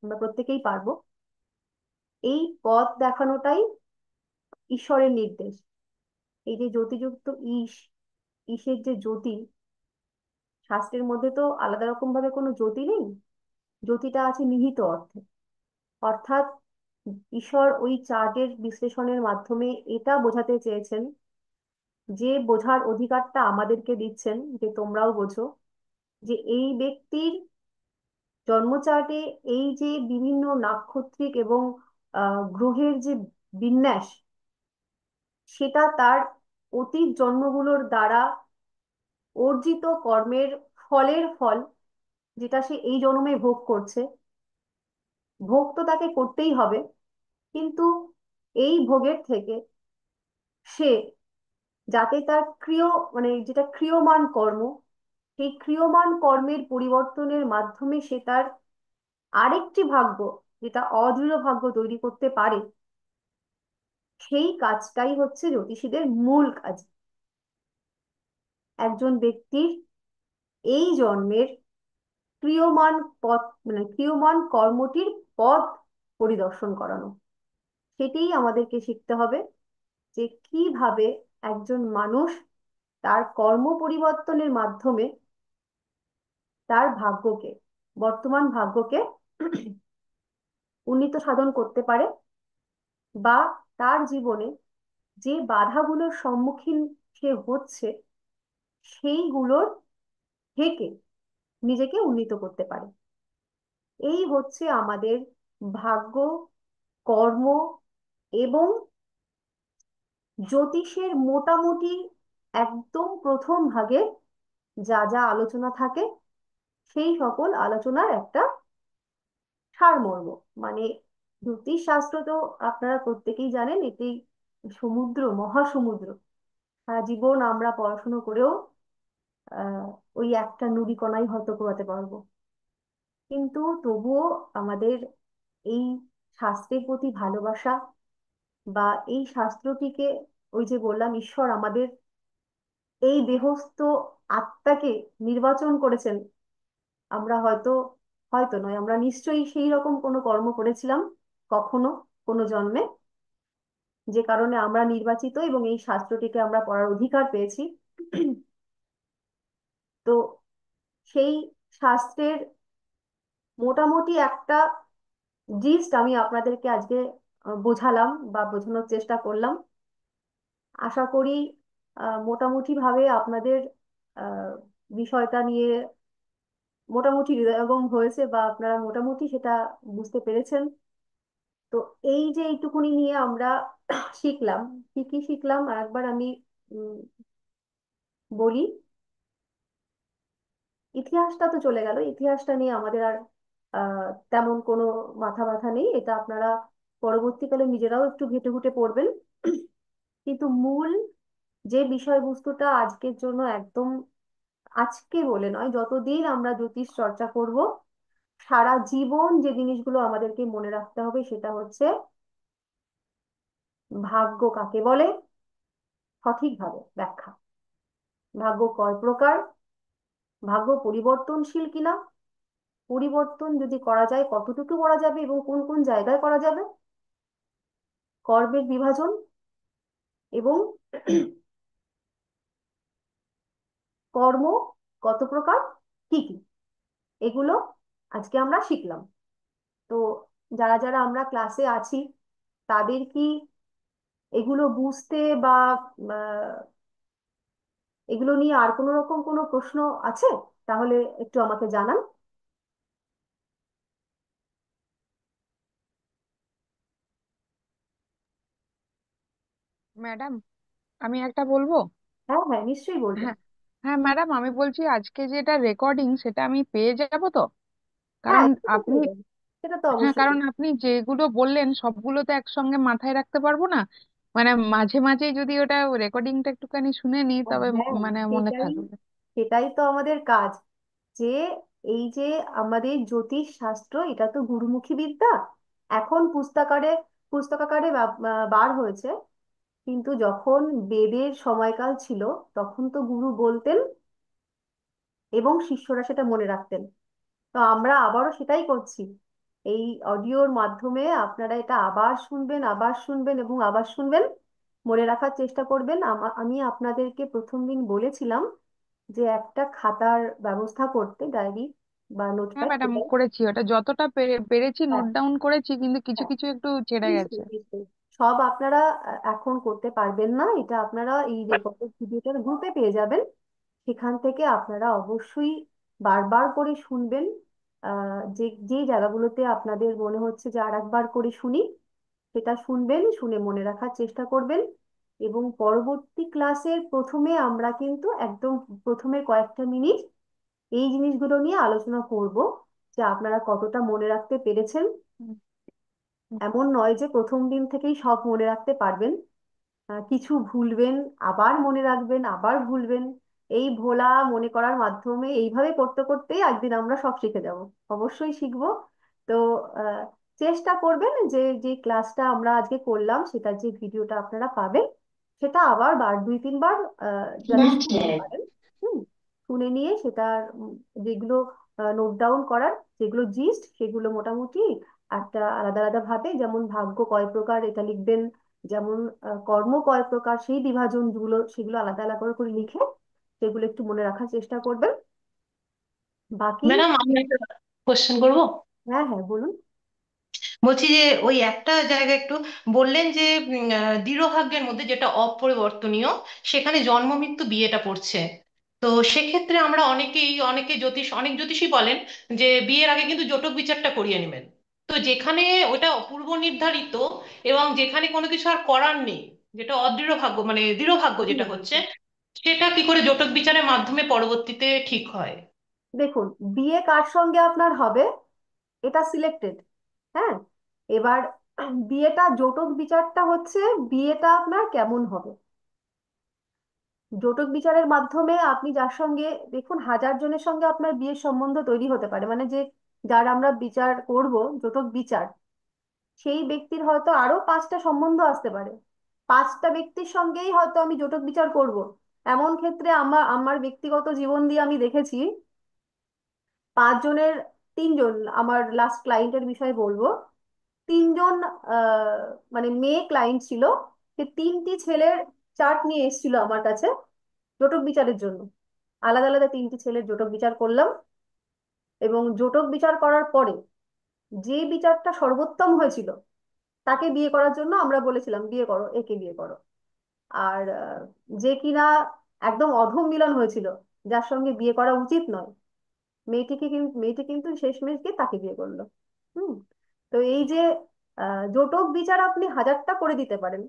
A: আমরা প্রত্যেকেই পারবো। এই পথ দেখানোটাই ঈশ্বরের নির্দেশ। এই যে জ্যোতিযুক্ত ঈশ, ঈশের যে জ্যোতি, শাস্ত্রের মধ্যে তো আলাদা রকম ভাবে কোনো জ্যোতি নেই, জ্যোতিটা আছে নিহিত অর্থে। অর্থাৎ ঈশ্বর ওই চার্টের বিশ্লেষণের মাধ্যমে এটা বোঝাতে চেয়েছেন, যে বোঝার অধিকারটা আমাদেরকে দিচ্ছেন যে তোমরাও বোঝো, যে এই ব্যক্তির জন্মচার্টে এই যে বিভিন্ন নাক্ষত্রিক এবং গ্রহের যে বিন্যাস, সেটা তার অতীত জন্মগুলোর দ্বারা অর্জিত কর্মের ফলের ফল, যেটা সে এই জন্মে ভোগ করছে। ভোগ তো তাকে করতেই হবে, কিন্তু এই ভোগের থেকে সে যাতে তার মানে যেটা ক্রিয়মান কর্ম, সেই ক্রিয়মান কর্মের পরিবর্তনের মাধ্যমে সে তার আরেকটি ভাগ্য, যেটা অদৃঢ় ভাগ্য তৈরি করতে পারে, সেই কাজটাই হচ্ছে জ্যোতিষীদের মূল কাজ। একজন ব্যক্তির এই জন্মের ক্রিয়মান পথ, মানে ক্রিয়মান কর্মটির পথ পরিদর্শন করানো। সেটাই আমাদেরকে শিখতে হবে, যে কিভাবে একজন মানুষ তার কর্ম পরিবর্তনের মাধ্যমে তার ভাগ্যকে, বর্তমান ভাগ্যকে উন্নীত সাধন করতে পারে, বা তার জীবনে যে বাধাগুলোর সম্মুখীন সে হচ্ছে সেইগুলোর থেকে নিজেকে উন্নীত করতে পারে। এই হচ্ছে আমাদের ভাগ্য, কর্ম এবং জ্যোতিষের মোটামুটি একদম প্রথম ভাগে যা যা আলোচনা থাকে, সেই সকল আলোচনার একটা সারমর্ম। মানে জ্যোতিষ শাস্ত্র তো আপনারা প্রত্যেকেই জানেন, এটি সমুদ্র, মহাসমুদ্র। সারা জীবন আমরা পড়াশুনো করেও আহ ওই একটা নুড়ি কণাই হয়তো পোড়াতে পারবো। কিন্তু তবুও আমাদের এই শাস্ত্রের প্রতি ভালোবাসা, বা এই শাস্ত্রটিকে, ওই যে বললাম ঈশ্বর আমাদের এই দেহস্থ আত্মাকে নির্বাচন করেছেন, আমরা হয়তো, হয়তো নয়, আমরা নিশ্চয়ই সেই রকম কোনো কর্ম করেছিলাম কখনো কোনো জন্মে, যে কারণে আমরা নির্বাচিত এবং এই শাস্ত্রটিকে আমরা পড়ার অধিকার পেয়েছি। তো সেই শাস্ত্রের মোটামুটি একটা জিস্ট আমি আপনাদেরকে আজকে বোঝালাম বা বোঝানোর চেষ্টা করলাম। আশা করি মোটামুটি ভাবে আপনাদের আহ, বিষয়টা নিয়ে মোটামুটি হৃদয়ঙ্গম হয়েছে, বা আপনারা মোটামুটি সেটা বুঝতে পেরেছেন। তো এই যে এইটুকুনি নিয়ে আমরা শিখলাম, কি কি শিখলাম আরেকবার আমি উম, বলি। ইতিহাসটা তো চলে গেল, ইতিহাসটা নিয়ে আমাদের আর তেমন কোনো মাথা ব্যথা নেই, এটা আপনারা পরবর্তীকালে নিজেরাও একটু ঘেঁটে ঘুটে পড়বেন। কিন্তু মূল যে বিষয়বস্তুটা আজকের জন্য একদম, আজকে বলে নয়, যতদিন আমরা জ্যোতিষ চর্চা করব, সারা জীবন যে জিনিসগুলো আমাদেরকে মনে রাখতে হবে সেটা হচ্ছে ভাগ্য কাকে বলে, সঠিকভাবে ব্যাখ্যা। ভাগ্য কয় প্রকার, ভাগ্য পরিবর্তনশীল কিনা, পরিবর্তন যদি করা যায় কতটুকু করা যাবে এবং কোন কোন জায়গায় করা যাবে, কর্মের বিভাজন, এবং কর্ম কত প্রকার, কি কি, এগুলো আজকে আমরা শিখলাম। তো যারা যারা আমরা ক্লাসে আছি তাদের কি এগুলো বুঝতে বা আহ, এগুলো নিয়ে আর কোনো রকম কোনো প্রশ্ন আছে? তাহলে একটু আমাকে জানান।
G: ম্যাডাম, আমি একটা বলবো।
A: হ্যাঁ হ্যাঁ, নিশ্চয়ই বলবেন।
G: হ্যাঁ, হ্যাঁ ম্যাডাম, আমি বলছি আজকে যেটা রেকর্ডিং সেটা আমি পেয়ে যাব তো?
A: হ্যাঁ,
G: কারণ
A: সেটা
G: আপনি,
A: পেয়ে যাবেন। সেটা তো
G: হ্যাঁ
A: অবশ্যই
G: কারণ
A: পেয়ে
G: আপনি যেগুলো বললেন সবগুলো তো একসঙ্গে মাথায় রাখতে পারবো না। মানে মাঝে মাঝে যদি ওটা রেকর্ডিংটা একটুখানি শুনে নিই
A: যাবেন।
G: তবে
A: হ্যাঁ,
G: মানে মনে
A: সেটাই
G: থাকবে।
A: সেটাই তো আমাদের কাজ। যে এই যে আমাদের জ্যোতিষ শাস্ত্র, এটা তো গুরুমুখী বিদ্যা। এখন পুস্তকাকারে বার হয়েছে, কিন্তু যখন বেদের সময়কাল ছিল, তখন তো গুরু বলতেন এবং শিষ্যরা সেটা মনে রাখতেন। তো আমরা আবারও সেটাই করছি। এই অডিওর মাধ্যমে আপনারা এটা আবার শুনবেন, আবার শুনবেন এবং আবার শুনবেন। মনে রাখার চেষ্টা করবেন। আমি আপনাদেরকে প্রথম দিন বলেছিলাম যে একটা খাতার ব্যবস্থা করতে, ডায়েরি বা
G: হ্যাঁ
A: নোটপ্যাড,
G: ম্যাডাম,
A: সেটা।
G: করেছি ওটা, যতটা পেরেছি
A: হ্যাঁ
G: নোট ডাউন করেছি, কিন্তু কিছু
A: হ্যাঁ,
G: কিছু একটু ছেড়ে গেছে।
A: নিশ্চয়ই নিশ্চয়ই। সব আপনারা এখন করতে পারবেন না, এটা আপনারা এই রেকর্ডেড ভিডিওটার গ্রুপে পেয়ে যাবেন। সেখান থেকে আপনারা অবশ্যই বারবার করে শুনবেন। যে যে জায়গাগুলোতে আপনাদের মনে হচ্ছে যে আর একবার করে শুনি, সেটা শুনবেন, শুনে মনে রাখার চেষ্টা করবেন। এবং পরবর্তী ক্লাসের প্রথমে আমরা কিন্তু একদম প্রথমে কয়েকটা মিনিট এই জিনিসগুলো নিয়ে আলোচনা করব, যে আপনারা কতটা মনে রাখতে পেরেছেন।
G: হুম, হুম।
A: এমন নয় যে প্রথম দিন থেকেই সব মনে রাখতে পারবেন। কিছু ভুলবেন, আবার মনে রাখবেন, আবার ভুলবেন। এই ভোলা মনে করার মাধ্যমে এইভাবে করতে করতেই একদিন আমরা সব শিখে যাব। অবশ্যই শিখবো। তো আহ, চেষ্টা করবেন যে যে ক্লাসটা আমরা আজকে করলাম, সেটার যে ভিডিওটা আপনারা পাবেন, সেটা আবার দুই তিনবার যাতে শুনতে পারেন। হুম। শুনে নিয়ে সেটার যেগুলো নোট ডাউন করার, যেগুলো জিস্ট, সেগুলো মোটামুটি একটা আলাদা আলাদা ভাবে, যেমন ভাগ্য কয় প্রকার এটা লিখবেন, যেমন কর্ম কয় প্রকার সেই বিভাজন গুলো, সেগুলো আলাদা আলাদা করে করে লিখে সেগুলো একটু মনে রাখার চেষ্টা করবেন। বাকি।
B: ম্যাডাম, আমি একটা কোশ্চেন করবো।
A: হ্যাঁ হ্যাঁ, বলুন।
B: বলছি যে ওই একটা জায়গা একটু বললেন যে দৃঢ়ভাগ্যের মধ্যে যেটা অপরিবর্তনীয়, সেখানে জন্ম মৃত্যু বিয়েটা পড়ছে। তো সেক্ষেত্রে আমরা অনেক জ্যোতিষী বলেন যে বিয়ের আগে কিন্তু জটক বিচারটা করিয়ে নেবেন। তো যেখানে ওটা অপূর্ব নির্ধারিত এবং যেখানে কোনো কিছু আর করার নেই, যেটা অদৃঢ় ভাগ্য মানে দৃঢ় ভাগ্য যেটা হচ্ছে, সেটা কি করে জটক বিচারের মাধ্যমে পরবর্তীতে ঠিক হয়?
A: দেখুন, বিয়ে কার সঙ্গে আপনার হবে এটা সিলেক্টেড। হ্যাঁ। এবার বিয়েটা, জটক বিচারটা হচ্ছে বিয়েটা আপনার কেমন হবে। জটক বিচারের মাধ্যমে আপনি যার সঙ্গে, দেখুন, হাজার জনের সঙ্গে আপনার বিয়ের সম্বন্ধ তৈরি হতে পারে, মানে যে যার আমরা বিচার করব, জটক বিচার, সেই ব্যক্তির হয়তো আরো পাঁচটা সম্বন্ধ আসতে পারে। পাঁচটা ব্যক্তির সঙ্গেই হয়তো আমি জটক বিচার করব। এমন ক্ষেত্রে আমার আমার ব্যক্তিগত জীবন দিয়ে আমি দেখেছি, পাঁচজনের তিনজন, আমার লাস্ট ক্লায়েন্টের বিষয়ে বলবো, তিনজন আহ, মানে মেয়ে ক্লায়েন্ট ছিল, সে তিনটি ছেলের চার্ট নিয়ে এসেছিল আমার কাছে জটক বিচারের জন্য। আলাদা আলাদা তিনটি ছেলের জটক বিচার করলাম, এবং জটক বিচার করার পরে যে বিচারটা সর্বোত্তম হয়েছিল, তাকে বিয়ে করার জন্য আমরা বলেছিলাম বিয়ে করো, একে বিয়ে করো। আর যে কিনা একদম অধম মিলন হয়েছিল, যার সঙ্গে বিয়ে করা উচিত নয়, মেয়েটি কিন্তু শেষমেশ গিয়ে তাকে বিয়ে করলো। হুম। তো এই যে জটক বিচার আপনি হাজারটা করে দিতে পারেন,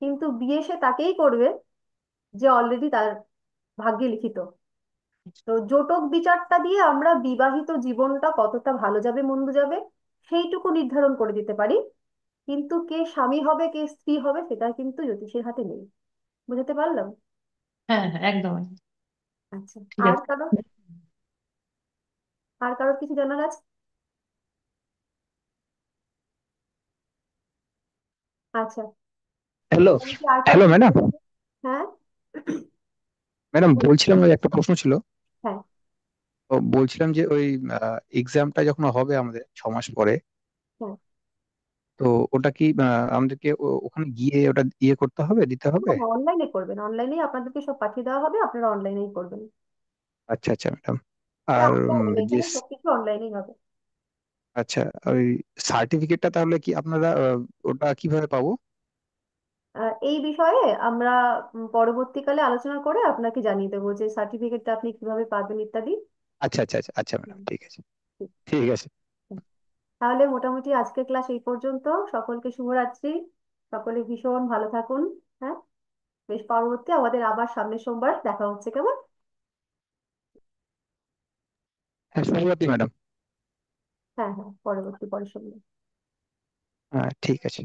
A: কিন্তু বিয়ে সে তাকেই করবে যে অলরেডি তার ভাগ্যে লিখিত। তো জটক বিচারটা দিয়ে আমরা বিবাহিত জীবনটা কতটা ভালো যাবে মন্দ যাবে সেইটুকু নির্ধারণ করে দিতে পারি। কিন্তু কে স্বামী হবে কে স্ত্রী হবে সেটা কিন্তু জ্যোতিষের হাতে নেই। বুঝতে পারলাম?
B: হ্যাঁ হ্যাঁ, একদম একদম।
A: আচ্ছা।
B: ঠিক
A: আর
B: আছে।
A: কারো, আর কারোর কিছু জানার আছে? আচ্ছা।
F: হ্যালো।
A: আমি কি আর কারোর
F: হ্যালো
A: কিছু
F: ম্যাডাম।
A: জানার- হ্যাঁ।
F: ম্যাডাম বলছিলাম, ওই একটা প্রশ্ন ছিল।
A: হ্যাঁ
F: তো বলছিলাম যে ওই এক্সামটা যখন হবে আমাদের 6 মাস পরে,
A: হ্যাঁ
F: তো ওটা কি আমাদেরকে ওখানে গিয়ে ওটা ইয়ে করতে হবে, দিতে হবে?
A: হ্যাঁ, অনলাইনে করবেন, অনলাইনেই আপনাদেরকে সব পাঠিয়ে দেওয়া হবে, আপনারা অনলাইনেই করবেন।
F: আচ্ছা আচ্ছা ম্যাডাম।
A: হ্যাঁ,
F: আর
A: আমরা
F: যে
A: এখানে সবকিছু অনলাইনেই হবে।
F: আচ্ছা, ওই সার্টিফিকেটটা তাহলে কি আপনারা ওটা কিভাবে পাবো?
A: এই বিষয়ে আমরা পরবর্তীকালে আলোচনা করে আপনাকে জানিয়ে দেবো যে সার্টিফিকেটটা আপনি কিভাবে পাবেন ইত্যাদি।
F: আচ্ছা আচ্ছা আচ্ছা আচ্ছা ম্যাডাম,
A: হুম,
F: ঠিক আছে।
A: ঠিক।
F: ঠিক আছে।
A: হুম। তাহলে মোটামুটি আজকের ক্লাস এই পর্যন্ত। সকলকে শুভরাত্রি। সকলে ভীষণ ভালো থাকুন। হ্যাঁ, বেশ, পরবর্তী আমাদের আবার সামনের সোমবার দেখা হচ্ছে, কেমন?
F: হ্যাঁ, শুভরাত্রি ম্যাডাম।
A: হ্যাঁ হ্যাঁ, পরবর্তী পরের সোমবার।
F: হ্যাঁ, ঠিক আছে।